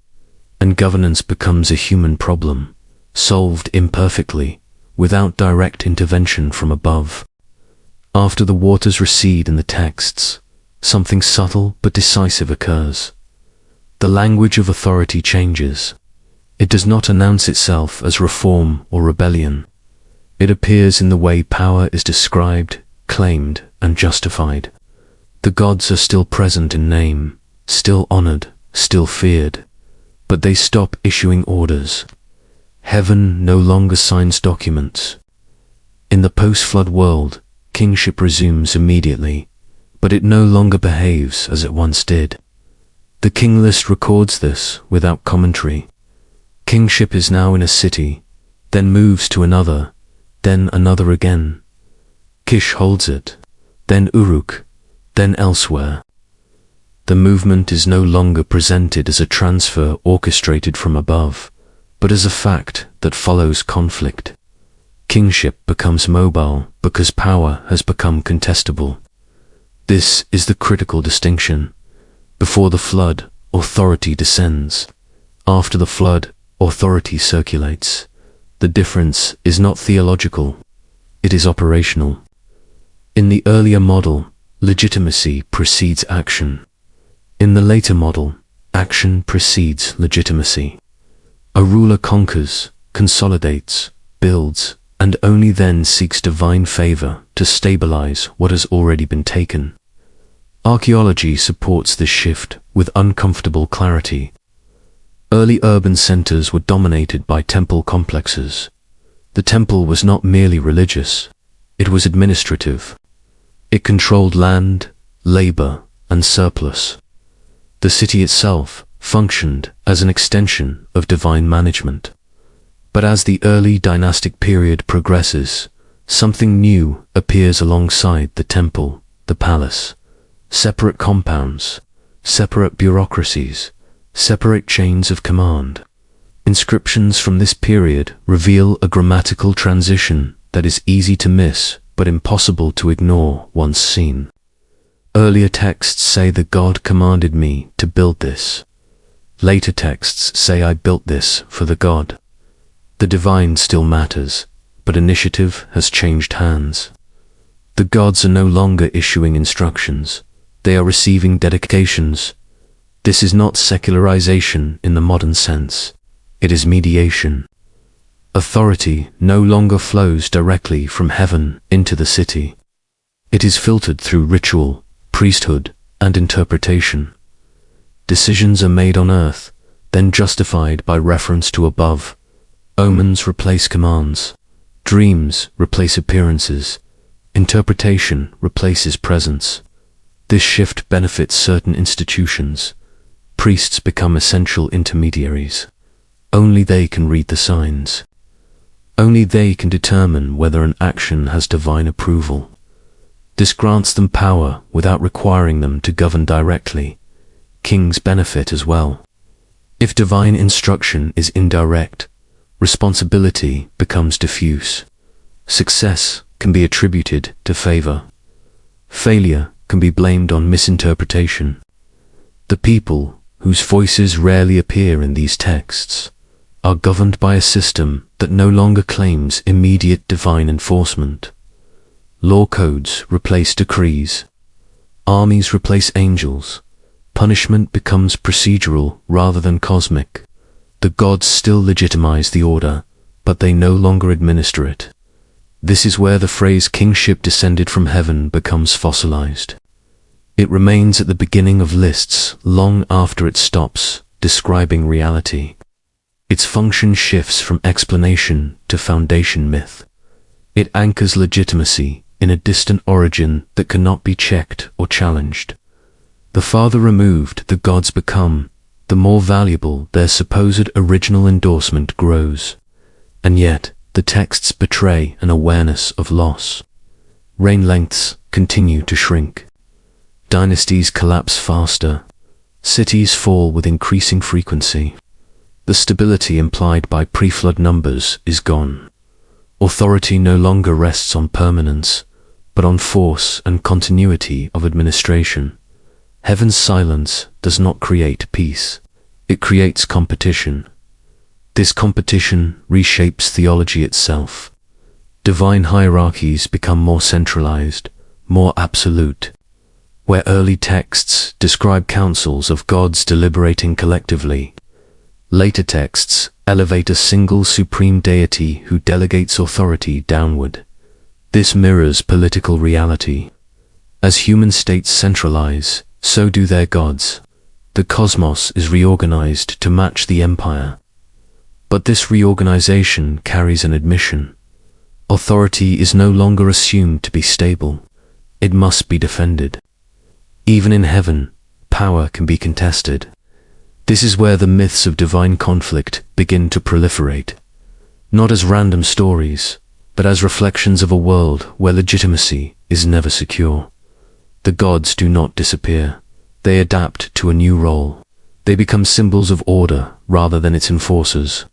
And governance becomes a human problem, solved imperfectly, without direct intervention from above. After the waters recede in the texts, something subtle but decisive occurs. The language of authority changes. It does not announce itself as reform or rebellion. It appears in the way power is described, claimed, and justified. The gods are still present in name, still honored, still feared, but they stop issuing orders. Heaven no longer signs documents. In the post-flood world, kingship resumes immediately, but it no longer behaves as it once did. The King List records this without commentary. Kingship is now in a city, then moves to another, then another again. Kish holds it, then Uruk, then elsewhere. The movement is no longer presented as a transfer orchestrated from above, but as a fact that follows conflict. Kingship becomes mobile because power has become contestable. This is the critical distinction. Before the flood, authority descends. After the flood, authority circulates. The difference is not theological, it is operational. In the earlier model, legitimacy precedes action. In the later model, action precedes legitimacy. A ruler conquers, consolidates, builds, and only then seeks divine favor to stabilize what has already been taken. Archaeology supports this shift with uncomfortable clarity. Early urban centers were dominated by temple complexes. The temple was not merely religious, it was administrative. It controlled land, labor, and surplus. The city itself functioned as an extension of divine management. But as the early dynastic period progresses, something new appears alongside the temple, the palace. Separate compounds, separate bureaucracies, separate chains of command. Inscriptions from this period reveal a grammatical transition that is easy to miss but impossible to ignore once seen. Earlier texts say the God commanded me to build this. Later texts say I built this for the God. The divine still matters, but initiative has changed hands. The gods are no longer issuing instructions. They are receiving dedications. This is not secularization in the modern sense. It is mediation. Authority no longer flows directly from heaven into the city. It is filtered through ritual, priesthood, and interpretation. Decisions are made on earth, then justified by reference to above. Omens replace commands. Dreams replace appearances. Interpretation replaces presence. This shift benefits certain institutions. Priests become essential intermediaries. Only they can read the signs. Only they can determine whether an action has divine approval. This grants them power without requiring them to govern directly. Kings benefit as well. If divine instruction is indirect, responsibility becomes diffuse. Success can be attributed to favor. Failure can be blamed on misinterpretation. The people, whose voices rarely appear in these texts, are governed by a system that no longer claims immediate divine enforcement. Law codes replace decrees. Armies replace angels. Punishment becomes procedural rather than cosmic. The gods still legitimize the order, but they no longer administer it. This is where the phrase kingship descended from heaven becomes fossilized. It remains at the beginning of lists long after it stops describing reality. Its function shifts from explanation to foundation myth. It anchors legitimacy in a distant origin that cannot be checked or challenged. The farther removed the gods become, the more valuable their supposed original endorsement grows. And yet, the texts betray an awareness of loss. Reign lengths continue to shrink. Dynasties collapse faster. Cities fall with increasing frequency. The stability implied by pre-flood numbers is gone. Authority no longer rests on permanence, but on force and continuity of administration. Heaven's silence does not create peace. It creates competition. This competition reshapes theology itself. Divine hierarchies become more centralized, more absolute. Where early texts describe councils of gods deliberating collectively, later texts elevate a single supreme deity who delegates authority downward. This mirrors political reality. As human states centralize, so do their gods. The cosmos is reorganized to match the empire. But this reorganization carries an admission. Authority is no longer assumed to be stable. It must be defended. Even in heaven, power can be contested. This is where the myths of divine conflict begin to proliferate, not as random stories, but as reflections of a world where legitimacy is never secure. The gods do not disappear. They adapt to a new role. They become symbols of order rather than its enforcers.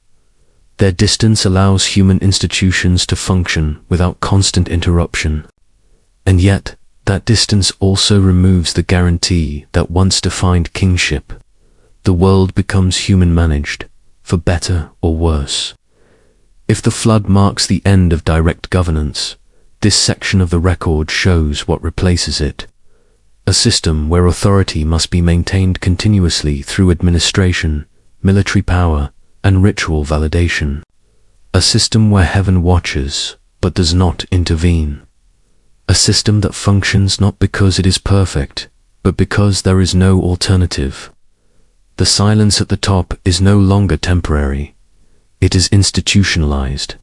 Their distance allows human institutions to function without constant interruption. And yet, that distance also removes the guarantee that once defined kingship. The world becomes human-managed, for better or worse. If the flood marks the end of direct governance, this section of the record shows what replaces it. A system where authority must be maintained continuously through administration, military power, and ritual validation. A system where heaven watches, but does not intervene. A system that functions not because it is perfect, but because there is no alternative. The silence at the top is no longer temporary. It is institutionalized.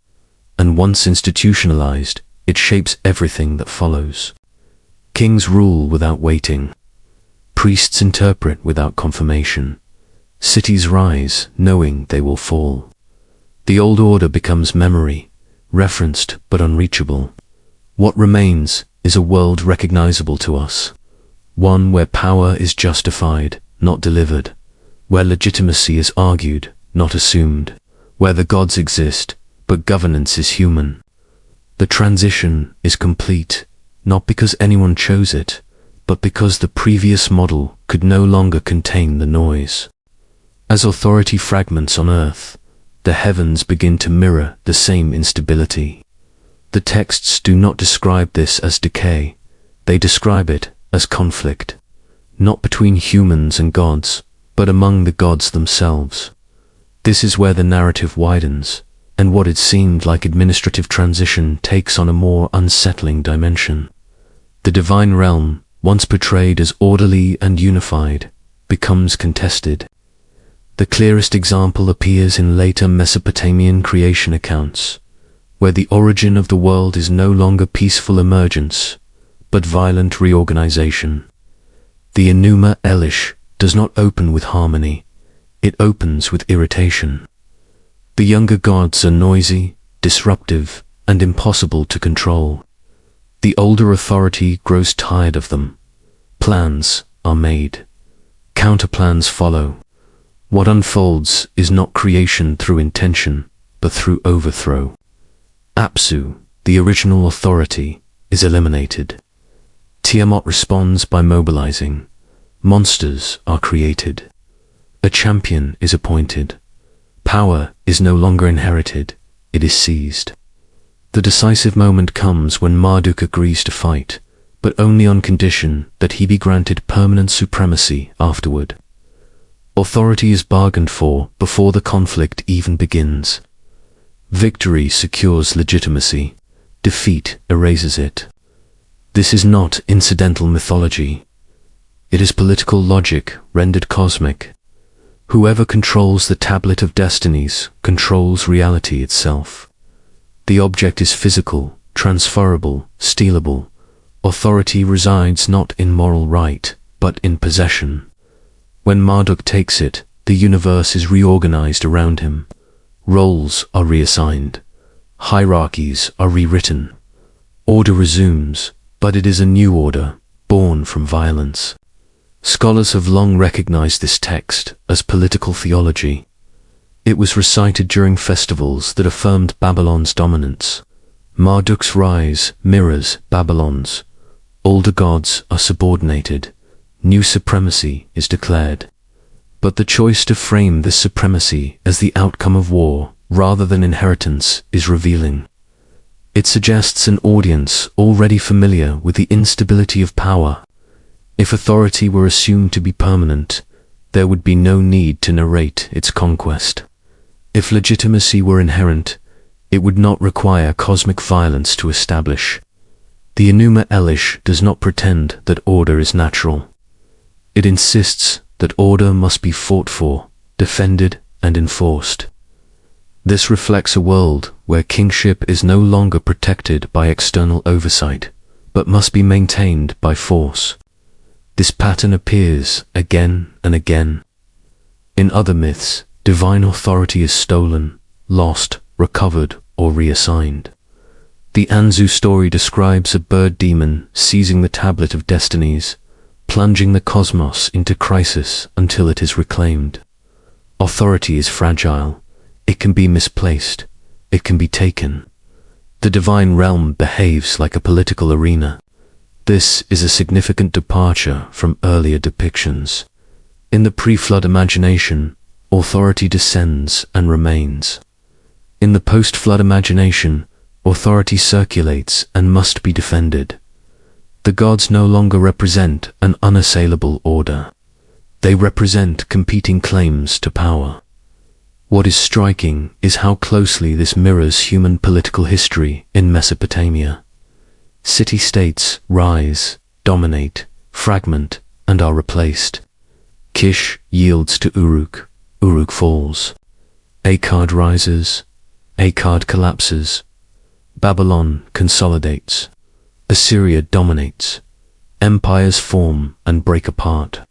And once institutionalized, it shapes everything that follows. Kings rule without waiting. Priests interpret without confirmation. Cities rise, knowing they will fall. The old order becomes memory, referenced but unreachable. What remains is a world recognizable to us. One where power is justified, not delivered. Where legitimacy is argued, not assumed. Where the gods exist, but governance is human. The transition is complete, not because anyone chose it, but because the previous model could no longer contain the noise. As authority fragments on earth, the heavens begin to mirror the same instability. The texts do not describe this as decay, they describe it as conflict, not between humans and gods, but among the gods themselves. This is where the narrative widens, and what had seemed like administrative transition takes on a more unsettling dimension. The divine realm, once portrayed as orderly and unified, becomes contested. The clearest example appears in later Mesopotamian creation accounts, where the origin of the world is no longer peaceful emergence, but violent reorganization. The Enuma Elish does not open with harmony, it opens with irritation. The younger gods are noisy, disruptive, and impossible to control. The older authority grows tired of them. Plans are made. Counterplans follow. What unfolds is not creation through intention, but through overthrow. Apsu, the original authority, is eliminated. Tiamat responds by mobilizing. Monsters are created. A champion is appointed. Power is no longer inherited, it is seized. The decisive moment comes when Marduk agrees to fight, but only on condition that he be granted permanent supremacy afterward. Authority is bargained for before the conflict even begins. Victory secures legitimacy, defeat erases it. This is not incidental mythology. It is political logic rendered cosmic. Whoever controls the tablet of destinies controls reality itself. The object is physical, transferable, stealable. Authority resides not in moral right, but in possession. When Marduk takes it, the universe is reorganized around him. Roles are reassigned. Hierarchies are rewritten. Order resumes, but it is a new order, born from violence. Scholars have long recognized this text as political theology. It was recited during festivals that affirmed Babylon's dominance. Marduk's rise mirrors Babylon's. Older gods are subordinated. New supremacy is declared. But the choice to frame this supremacy as the outcome of war rather than inheritance is revealing. It suggests an audience already familiar with the instability of power. If authority were assumed to be permanent, there would be no need to narrate its conquest. If legitimacy were inherent, it would not require cosmic violence to establish. The Enuma Elish does not pretend that order is natural. It insists that order must be fought for, defended, and enforced. This reflects a world where kingship is no longer protected by external oversight, but must be maintained by force. This pattern appears again and again. In other myths, divine authority is stolen, lost, recovered, or reassigned. The Anzu story describes a bird demon seizing the tablet of destinies, plunging the cosmos into crisis until it is reclaimed. Authority is fragile. It can be misplaced. It can be taken. The divine realm behaves like a political arena. This is a significant departure from earlier depictions. In the pre-flood imagination, authority descends and remains. In the post-flood imagination, authority circulates and must be defended. The gods no longer represent an unassailable order. They represent competing claims to power. What is striking is how closely this mirrors human political history in Mesopotamia. City-states rise, dominate, fragment, and are replaced. Kish yields to Uruk, Uruk falls. Akkad rises, Akkad collapses. Babylon consolidates. Assyria dominates. Empires form and break apart.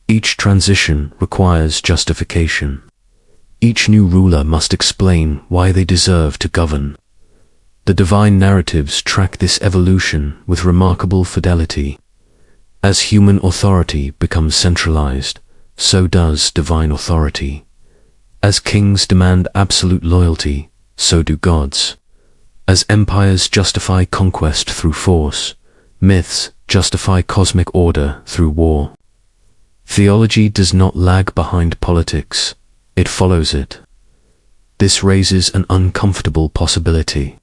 Each transition requires justification. Each new ruler must explain why they deserve to govern. The divine narratives track this evolution with remarkable fidelity. As human authority becomes centralized, so does divine authority. As kings demand absolute loyalty, so do gods. As empires justify conquest through force, myths justify cosmic order through war. Theology does not lag behind politics, it follows it. This raises an uncomfortable possibility.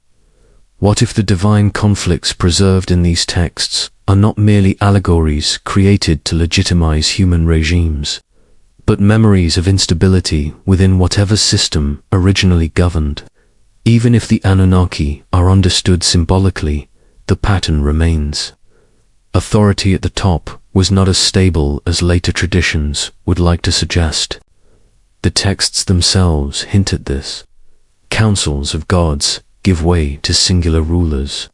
What if the divine conflicts preserved in these texts are not merely allegories created to legitimize human regimes, but memories of instability within whatever system originally governed? Even if the Anunnaki are understood symbolically, the pattern remains. Authority at the top was not as stable as later traditions would like to suggest. The texts themselves hint at this. Councils of gods give way to singular rulers.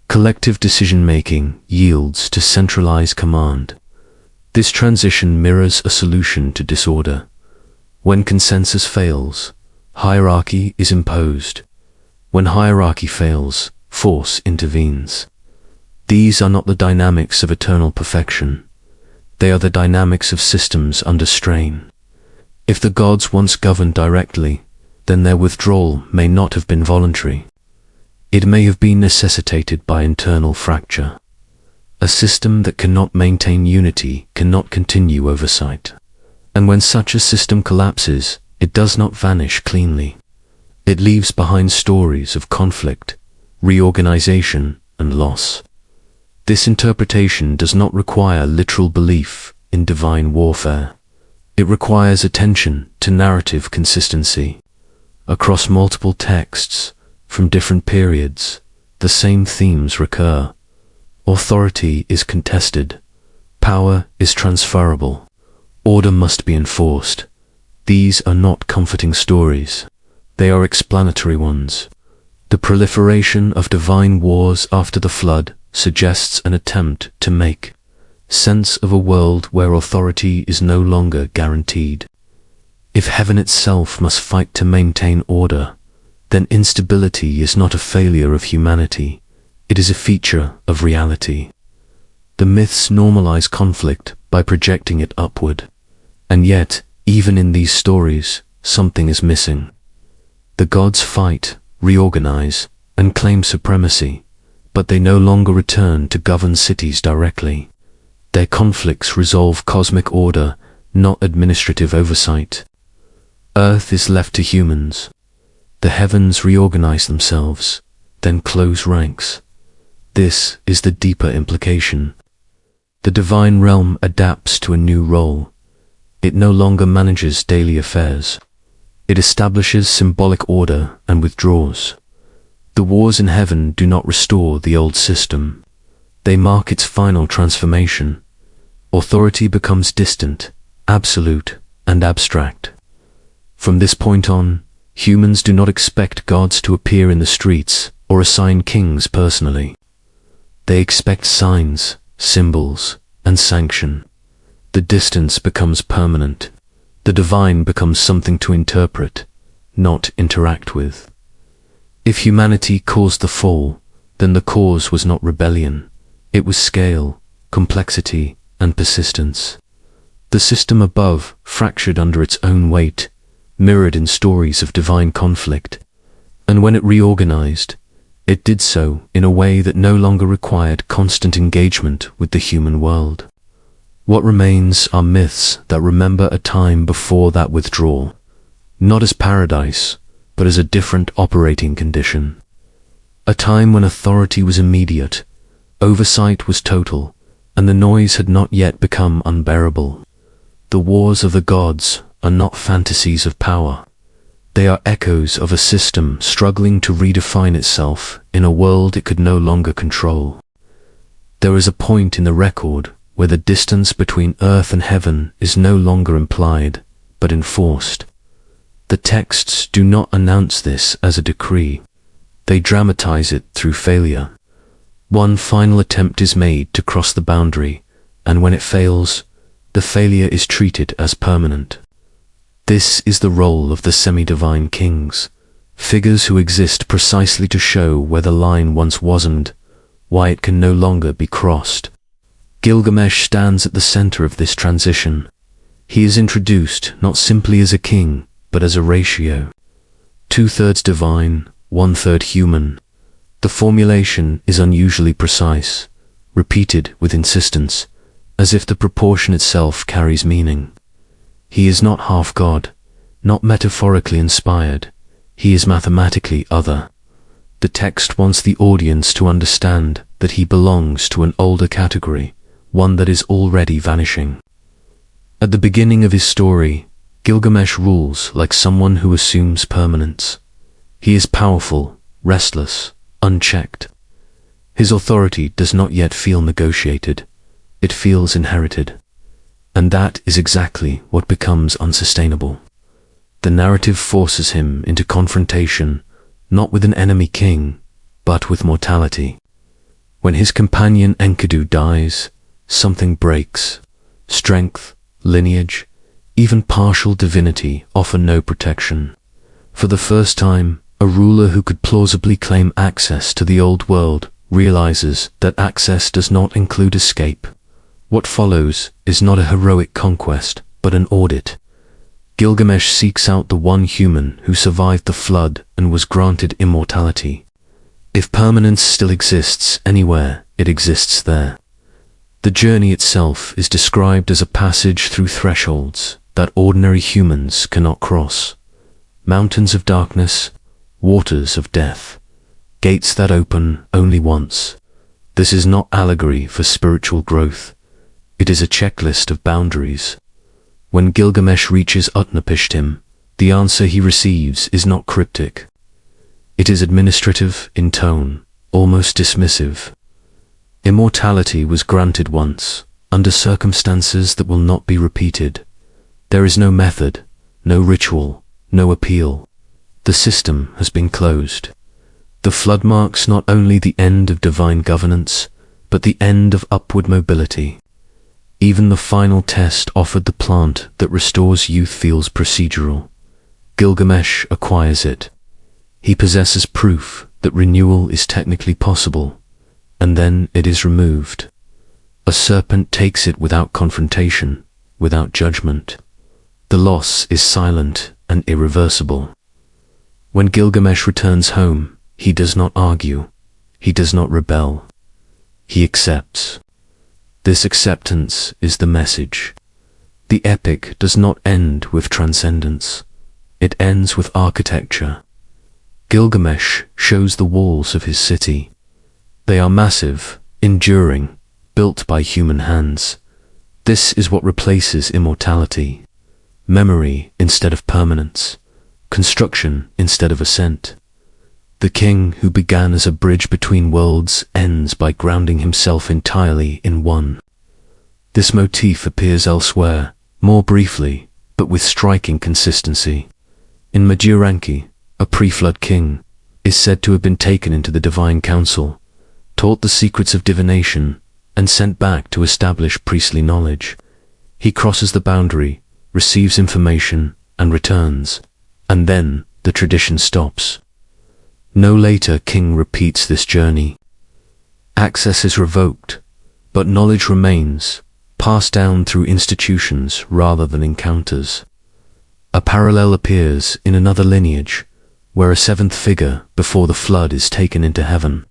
Collective decision-making yields to centralized command. This transition mirrors a solution to disorder. When consensus fails, hierarchy is imposed. When hierarchy fails, force intervenes. These are not the dynamics of eternal perfection. They are the dynamics of systems under strain. If the gods once governed directly, then their withdrawal may not have been voluntary. It may have been necessitated by internal fracture. A system that cannot maintain unity cannot continue oversight. And when such a system collapses, it does not vanish cleanly. It leaves behind stories of conflict, reorganization, and loss. This interpretation does not require literal belief in divine warfare. It requires attention to narrative consistency. Across multiple texts, from different periods, the same themes recur. Authority is contested. Power is transferable. Order must be enforced. These are not comforting stories. They are explanatory ones. The proliferation of divine wars after the flood suggests an attempt to make sense of a world where authority is no longer guaranteed. If heaven itself must fight to maintain order, then instability is not a failure of humanity, it is a feature of reality. The myths normalize conflict by projecting it upward. And yet, even in these stories, something is missing. The gods fight, reorganize, and claim supremacy, but they no longer return to govern cities directly. Their conflicts resolve cosmic order, not administrative oversight. Earth is left to humans. The heavens reorganize themselves, then close ranks. This is the deeper implication. The divine realm adapts to a new role. It no longer manages daily affairs. It establishes symbolic order and withdraws. The wars in heaven do not restore the old system. They mark its final transformation. Authority becomes distant, absolute, and abstract. From this point on, humans do not expect gods to appear in the streets or assign kings personally. They expect signs, symbols, and sanction. The distance becomes permanent. The divine becomes something to interpret, not interact with. If humanity caused the fall, then the cause was not rebellion. It was scale, complexity, and persistence. The system above fractured under its own weight, mirrored in stories of divine conflict, and when it reorganized, it did so in a way that no longer required constant engagement with the human world. What remains are myths that remember a time before that withdrawal, not as paradise, but as a different operating condition. A time when authority was immediate, oversight was total, and the noise had not yet become unbearable. The wars of the gods are not fantasies of power. They are echoes of a system struggling to redefine itself in a world it could no longer control. There is a point in the record where the distance between earth and heaven is no longer implied, but enforced. The texts do not announce this as a decree. They dramatize it through failure. One final attempt is made to cross the boundary, and when it fails, the failure is treated as permanent. This is the role of the semi-divine kings, figures who exist precisely to show where the line once wasn't, why it can no longer be crossed. Gilgamesh stands at the center of this transition. He is introduced not simply as a king, but as a ratio. 2/3 divine, 1/3 human. The formulation is unusually precise, repeated with insistence, as if the proportion itself carries meaning. He is not half God, not metaphorically inspired. He is mathematically other. The text wants the audience to understand that he belongs to an older category, one that is already vanishing. At the beginning of his story, Gilgamesh rules like someone who assumes permanence. He is powerful, restless, unchecked. His authority does not yet feel negotiated. it feels inherited. And that is exactly what becomes unsustainable. The narrative forces him into confrontation, not with an enemy king, but with mortality. When his companion Enkidu dies, something breaks. Strength, lineage, even partial divinity offer no protection. For the first time, a ruler who could plausibly claim access to the old world realizes that access does not include escape. What follows is not a heroic conquest, but an audit. Gilgamesh seeks out the one human who survived the flood and was granted immortality. If permanence still exists anywhere, it exists there. The journey itself is described as a passage through thresholds that ordinary humans cannot cross. Mountains of darkness, waters of death, gates that open only once. This is not allegory for spiritual growth. It is a checklist of boundaries. When Gilgamesh reaches Utnapishtim, the answer he receives is not cryptic. It is administrative in tone, almost dismissive. Immortality was granted once, under circumstances that will not be repeated. There is no method, no ritual, no appeal. The system has been closed. The flood marks not only the end of divine governance, but the end of upward mobility. Even the final test offered the plant that restores youth feels procedural. Gilgamesh acquires it. He possesses proof that renewal is technically possible, and then it is removed. A serpent takes it without confrontation, without judgment. The loss is silent and irreversible. When Gilgamesh returns home, he does not argue, he does not rebel. He accepts. This acceptance is the message. The epic does not end with transcendence. It ends with architecture. Gilgamesh shows the walls of his city. They are massive, enduring, built by human hands. This is what replaces immortality. Memory instead of permanence. Construction instead of ascent. The king who began as a bridge between worlds ends by grounding himself entirely in one. This motif appears elsewhere, more briefly, but with striking consistency. In Maduranki, a pre-flood king is said to have been taken into the divine council, taught the secrets of divination, and sent back to establish priestly knowledge. He crosses the boundary, receives information, and returns. And then the tradition stops. No later king repeats this journey. Access is revoked, but knowledge remains, passed down through institutions rather than encounters. A parallel appears in another lineage, where a seventh figure before the flood is taken into heaven,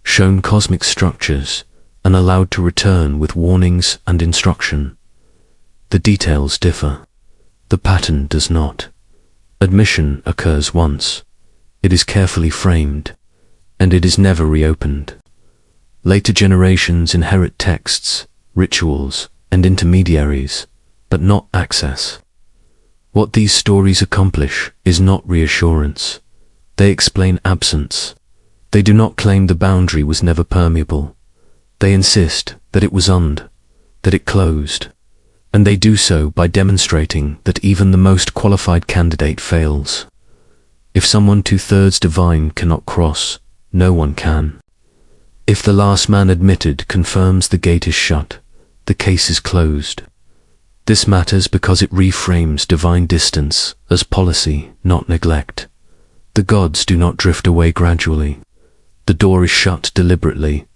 shown cosmic structures, and allowed to return with warnings and instruction. The details differ. The pattern does not. Admission occurs once. It is carefully framed, and it is never reopened. Later generations inherit texts, rituals, and intermediaries, but not access. What these stories accomplish is not reassurance. They explain absence. They do not claim the boundary was never permeable. They insist that it was that it closed. And they do so by demonstrating that even the most qualified candidate fails. If someone 2/3 divine cannot cross, no one can. If the last man admitted confirms the gate is shut, the case is closed. This matters because it reframes divine distance as policy, not neglect. The gods do not drift away gradually. The door is shut deliberately,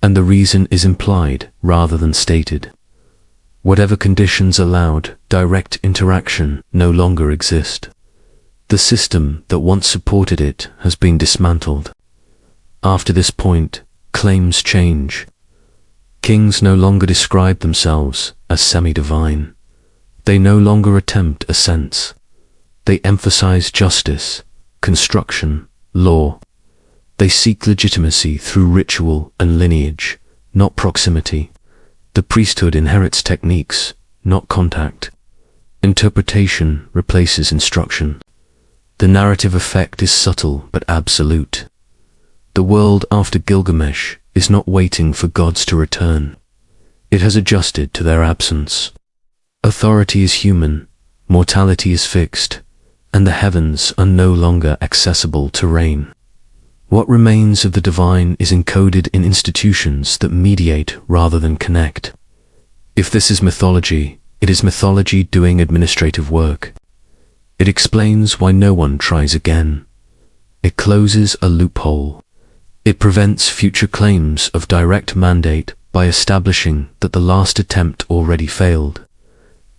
and the reason is implied rather than stated. Whatever conditions allowed, direct interaction no longer exist. The system that once supported it has been dismantled. After this point, claims change. Kings no longer describe themselves as semi-divine. They no longer attempt ascents. They emphasize justice, construction, law. They seek legitimacy through ritual and lineage, not proximity. The priesthood inherits techniques, not contact. Interpretation replaces instruction. The narrative effect is subtle but absolute. The world after Gilgamesh is not waiting for gods to return. It has adjusted to their absence. Authority is human, mortality is fixed, and the heavens are no longer accessible to reign. What remains of the divine is encoded in institutions that mediate rather than connect. If this is mythology, it is mythology doing administrative work. It explains why no one tries again. It closes a loophole. It prevents future claims of direct mandate by establishing that the last attempt already failed.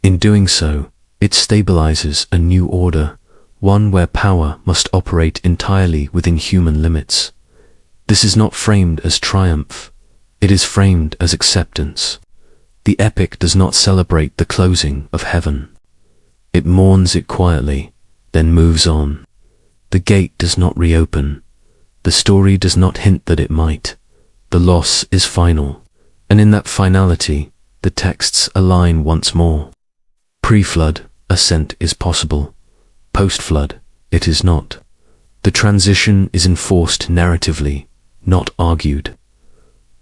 In doing so, it stabilizes a new order, one where power must operate entirely within human limits. This is not framed as triumph. It is framed as acceptance. The epic does not celebrate the closing of heaven. It mourns it quietly, then moves on. The gate does not reopen. The story does not hint that it might. The loss is final, and in that finality, the texts align once more. Pre-flood, ascent is possible. Post-flood, it is not. The transition is enforced narratively, not argued.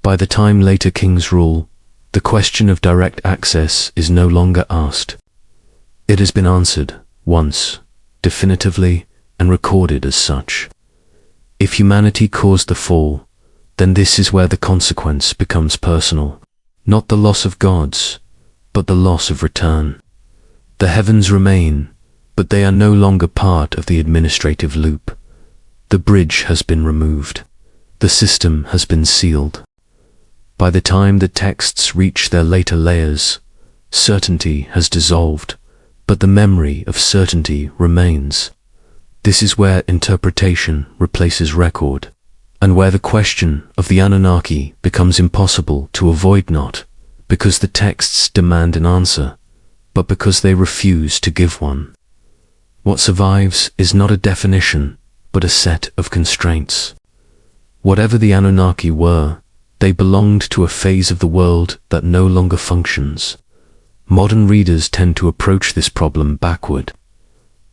By the time later kings rule, the question of direct access is no longer asked. It has been answered, once, definitively, and recorded as such. If humanity caused the fall, then this is where the consequence becomes personal. Not the loss of gods, but the loss of return. The heavens remain, but they are no longer part of the administrative loop. The bridge has been removed. The system has been sealed. By the time the texts reach their later layers, certainty has dissolved, but the memory of certainty remains. This is where interpretation replaces record, and where the question of the Anunnaki becomes impossible to avoid, not because the texts demand an answer, but because they refuse to give one. What survives is not a definition, but a set of constraints. Whatever the Anunnaki were, they belonged to a phase of the world that no longer functions. Modern readers tend to approach this problem backward.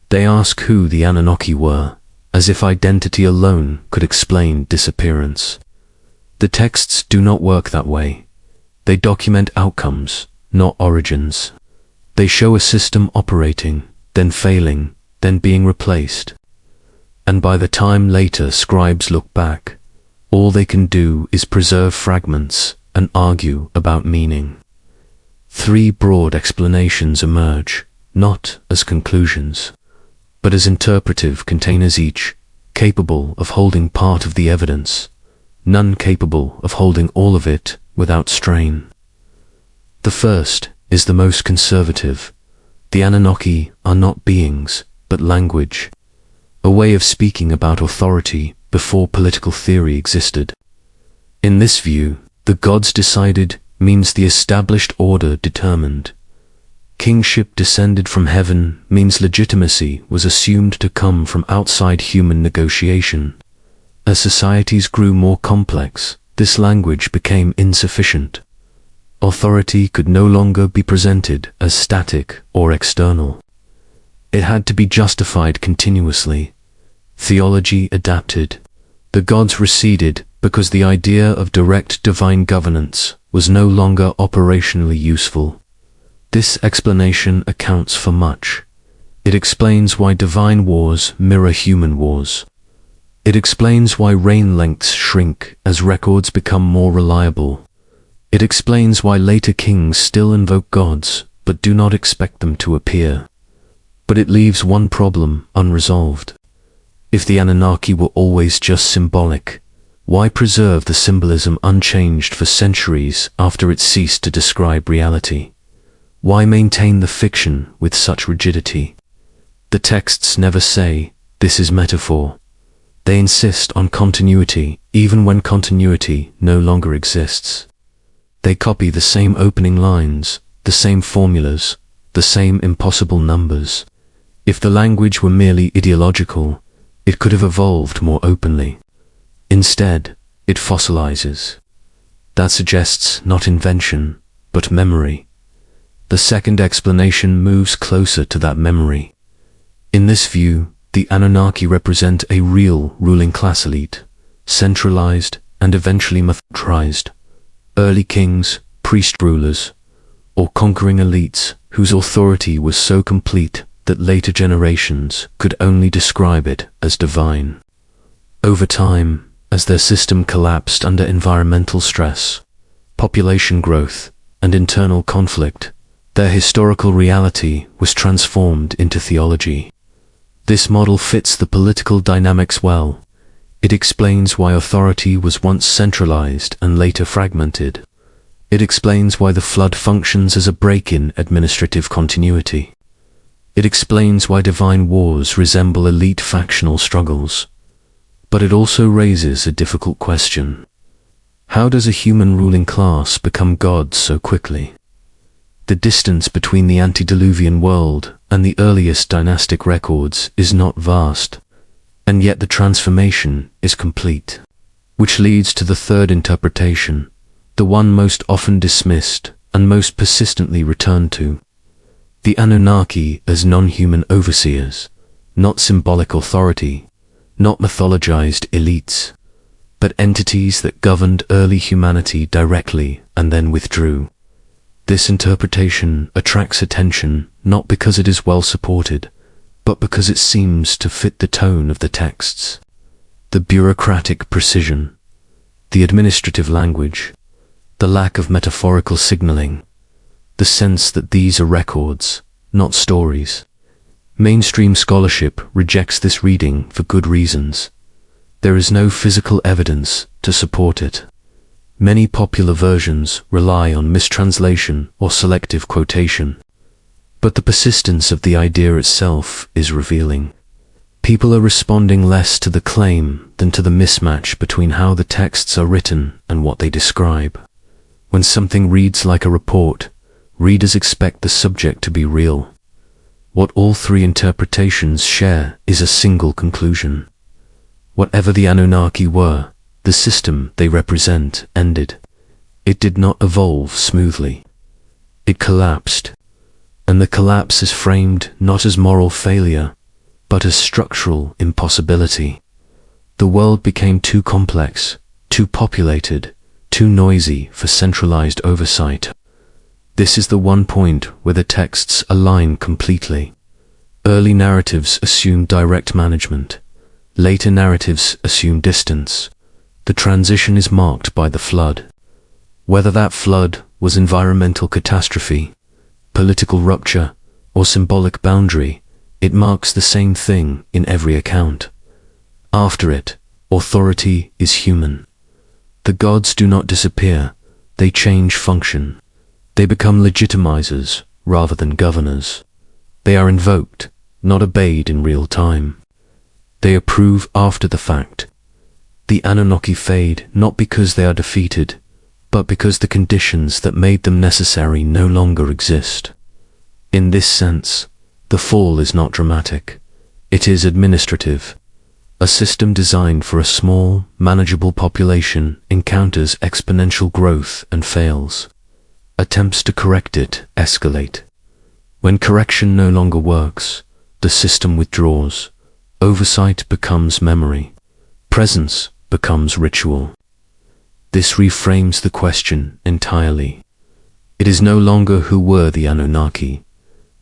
They ask who the Anunnaki were, as if identity alone could explain disappearance. The texts do not work that way. They document outcomes, not origins. They show a system operating, then failing, then being replaced. And by the time later scribes look back, all they can do is preserve fragments and argue about meaning. Three broad explanations emerge, not as conclusions, but as interpretive containers, each capable of holding part of the evidence, none capable of holding all of it without strain. The first is the most conservative. The Anunnaki are not beings, but language, a way of speaking about authority before political theory existed. In this view, the gods decided means the established order determined. Kingship descended from heaven means legitimacy was assumed to come from outside human negotiation. As societies grew more complex, this language became insufficient. Authority could no longer be presented as static or external. It had to be justified continuously. Theology adapted. The gods receded because the idea of direct divine governance was no longer operationally useful. This explanation accounts for much. It explains why divine wars mirror human wars. It explains why reign lengths shrink as records become more reliable. It explains why later kings still invoke gods, but do not expect them to appear. But it leaves one problem unresolved. If the Anunnaki were always just symbolic, why preserve the symbolism unchanged for centuries after it ceased to describe reality? Why maintain the fiction with such rigidity? The texts never say, this is metaphor. They insist on continuity, even when continuity no longer exists. They copy the same opening lines, the same formulas, the same impossible numbers. If the language were merely ideological, it could have evolved more openly. Instead, it fossilizes. That suggests not invention, but memory. The second explanation moves closer to that memory. In this view, the Anunnaki represent a real ruling class elite, centralized and eventually mythologized. Early kings, priest rulers, or conquering elites whose authority was so complete that later generations could only describe it as divine. Over time, as their system collapsed under environmental stress, population growth, and internal conflict, their historical reality was transformed into theology. This model fits the political dynamics well. It explains why authority was once centralized and later fragmented. It explains why the flood functions as a break in administrative continuity. It explains why divine wars resemble elite factional struggles. But it also raises a difficult question. How does a human ruling class become gods so quickly? The distance between the antediluvian world and the earliest dynastic records is not vast, and yet the transformation is complete. Which leads to the third interpretation, the one most often dismissed and most persistently returned to. The Anunnaki as non-human overseers, not symbolic authority, not mythologized elites, but entities that governed early humanity directly and then withdrew. This interpretation attracts attention not because it is well supported, but because it seems to fit the tone of the texts. The bureaucratic precision, the administrative language, the lack of metaphorical signaling, the sense that these are records, not stories. Mainstream scholarship rejects this reading for good reasons. There is no physical evidence to support it. Many popular versions rely on mistranslation or selective quotation. But the persistence of the idea itself is revealing. People are responding less to the claim than to the mismatch between how the texts are written and what they describe. When something reads like a report, readers expect the subject to be real. What all three interpretations share is a single conclusion. Whatever the Anunnaki were, the system they represent ended. It did not evolve smoothly. It collapsed, and the collapse is framed not as moral failure, but as structural impossibility. The world became too complex, too populated, too noisy for centralized oversight. This is the one point where the texts align completely. Early narratives assume direct management. Later narratives assume distance. The transition is marked by the flood. Whether that flood was environmental catastrophe, political rupture, or symbolic boundary, it marks the same thing in every account. After it, authority is human. The gods do not disappear, they change function. They become legitimizers rather than governors. They are invoked, not obeyed in real time. They approve after the fact. The Anunnaki fade not because they are defeated, but because the conditions that made them necessary no longer exist. In this sense, the fall is not dramatic. It is administrative. A system designed for a small, manageable population encounters exponential growth and fails. Attempts to correct it escalate. When correction no longer works, the system withdraws. Oversight becomes memory. Presence becomes ritual. This reframes the question entirely. It is no longer who were the Anunnaki,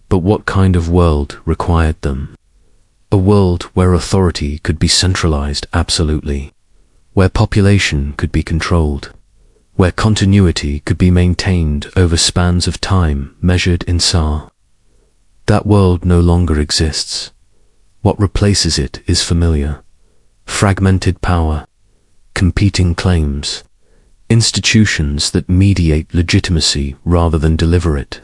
but what kind of world required them. A world where authority could be centralized absolutely, where population could be controlled, where continuity could be maintained over spans of time measured in Sa. That world no longer exists. What replaces it is familiar. Fragmented power, competing claims, institutions that mediate legitimacy rather than deliver it.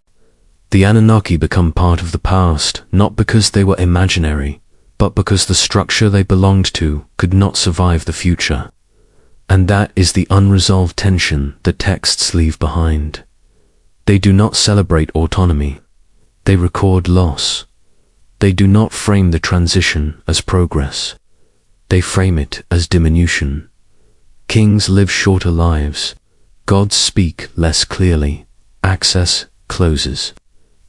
The Anunnaki become part of the past not because they were imaginary, but because the structure they belonged to could not survive the future. And that is the unresolved tension that texts leave behind. They do not celebrate autonomy. They record loss. They do not frame the transition as progress. They frame it as diminution. Kings live shorter lives. Gods speak less clearly. Access closes.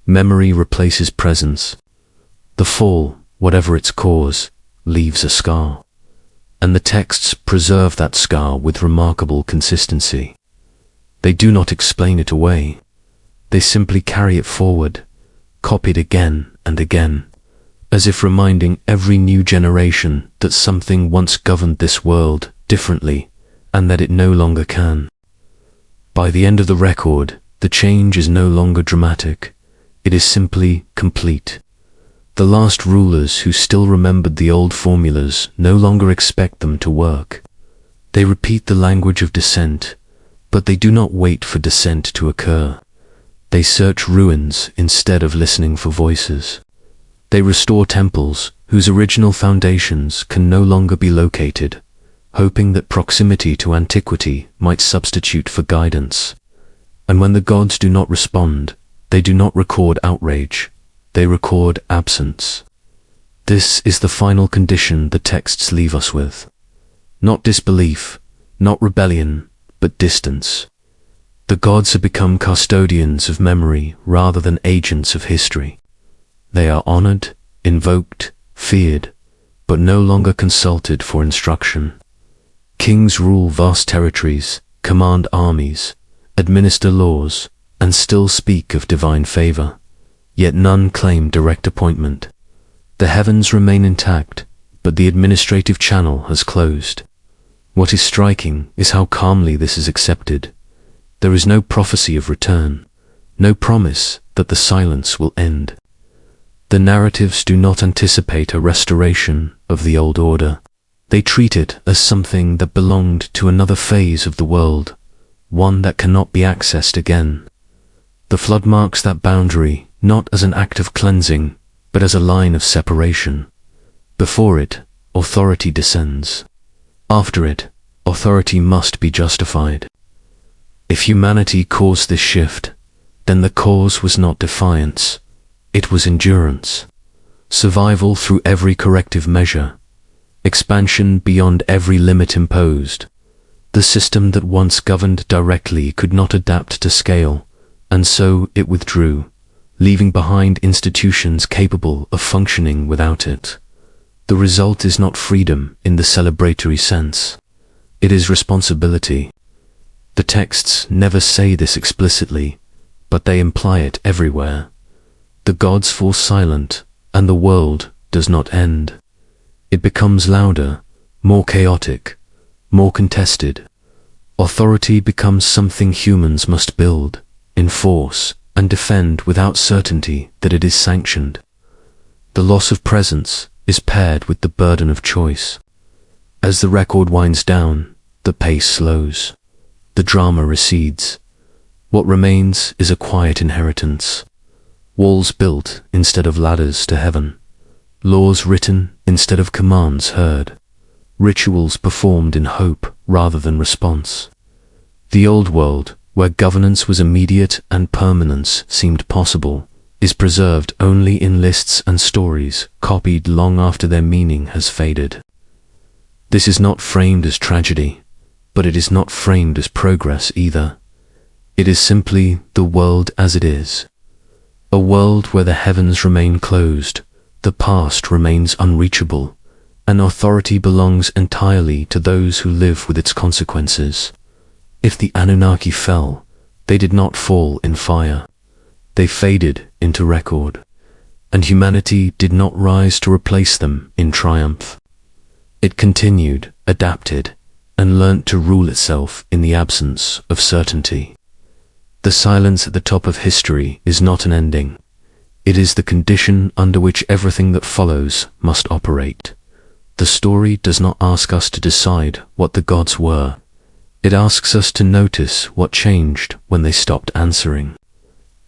Memory replaces presence. The fall, whatever its cause, leaves a scar. And the texts preserve that scar with remarkable consistency. They do not explain it away. They simply carry it forward, copied again and again, as if reminding every new generation that something once governed this world differently and that it no longer can. By the end of the record, the change is no longer dramatic. It is simply complete. The last rulers who still remembered the old formulas no longer expect them to work. They repeat the language of descent, but they do not wait for descent to occur. They search ruins instead of listening for voices. They restore temples whose original foundations can no longer be located, hoping that proximity to antiquity might substitute for guidance. And when the gods do not respond, they do not record outrage, they record absence. This is the final condition the texts leave us with. Not disbelief, not rebellion, but distance. The gods have become custodians of memory rather than agents of history. They are honored, invoked, feared, but no longer consulted for instruction. Kings rule vast territories, command armies, administer laws, and still speak of divine favor. Yet none claim direct appointment. The heavens remain intact, but the administrative channel has closed. What is striking is how calmly this is accepted. There is no prophecy of return, no promise that the silence will end. The narratives do not anticipate a restoration of the old order. They treat it as something that belonged to another phase of the world, one that cannot be accessed again. The flood marks that boundary not as an act of cleansing, but as a line of separation. Before it, authority descends. After it, authority must be justified. If humanity caused this shift, then the cause was not defiance, it was endurance. Survival through every corrective measure. Expansion beyond every limit imposed. The system that once governed directly could not adapt to scale, and so it withdrew, leaving behind institutions capable of functioning without it. The result is not freedom in the celebratory sense. It is responsibility. The texts never say this explicitly, but they imply it everywhere. The gods fall silent, and the world does not end. It becomes louder, more chaotic, more contested. Authority becomes something humans must build, enforce, and defend without certainty that it is sanctioned. The loss of presence is paired with the burden of choice. As the record winds down, the pace slows. The drama recedes. What remains is a quiet inheritance. Walls built instead of ladders to heaven. Laws written instead of commands heard. Rituals performed in hope rather than response. The old world, where governance was immediate and permanence seemed possible, is preserved only in lists and stories copied long after their meaning has faded. This is not framed as tragedy, but it is not framed as progress either. It is simply the world as it is. A world where the heavens remain closed, the past remains unreachable, and authority belongs entirely to those who live with its consequences. If the Anunnaki fell, they did not fall in fire. They faded into record, and humanity did not rise to replace them in triumph. It continued, adapted, and learnt to rule itself in the absence of certainty. The silence at the top of history is not an ending. It is the condition under which everything that follows must operate. The story does not ask us to decide what the gods were. It asks us to notice what changed when they stopped answering.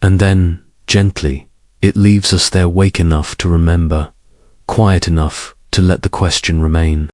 And then, gently, it leaves us there awake enough to remember, quiet enough to let the question remain.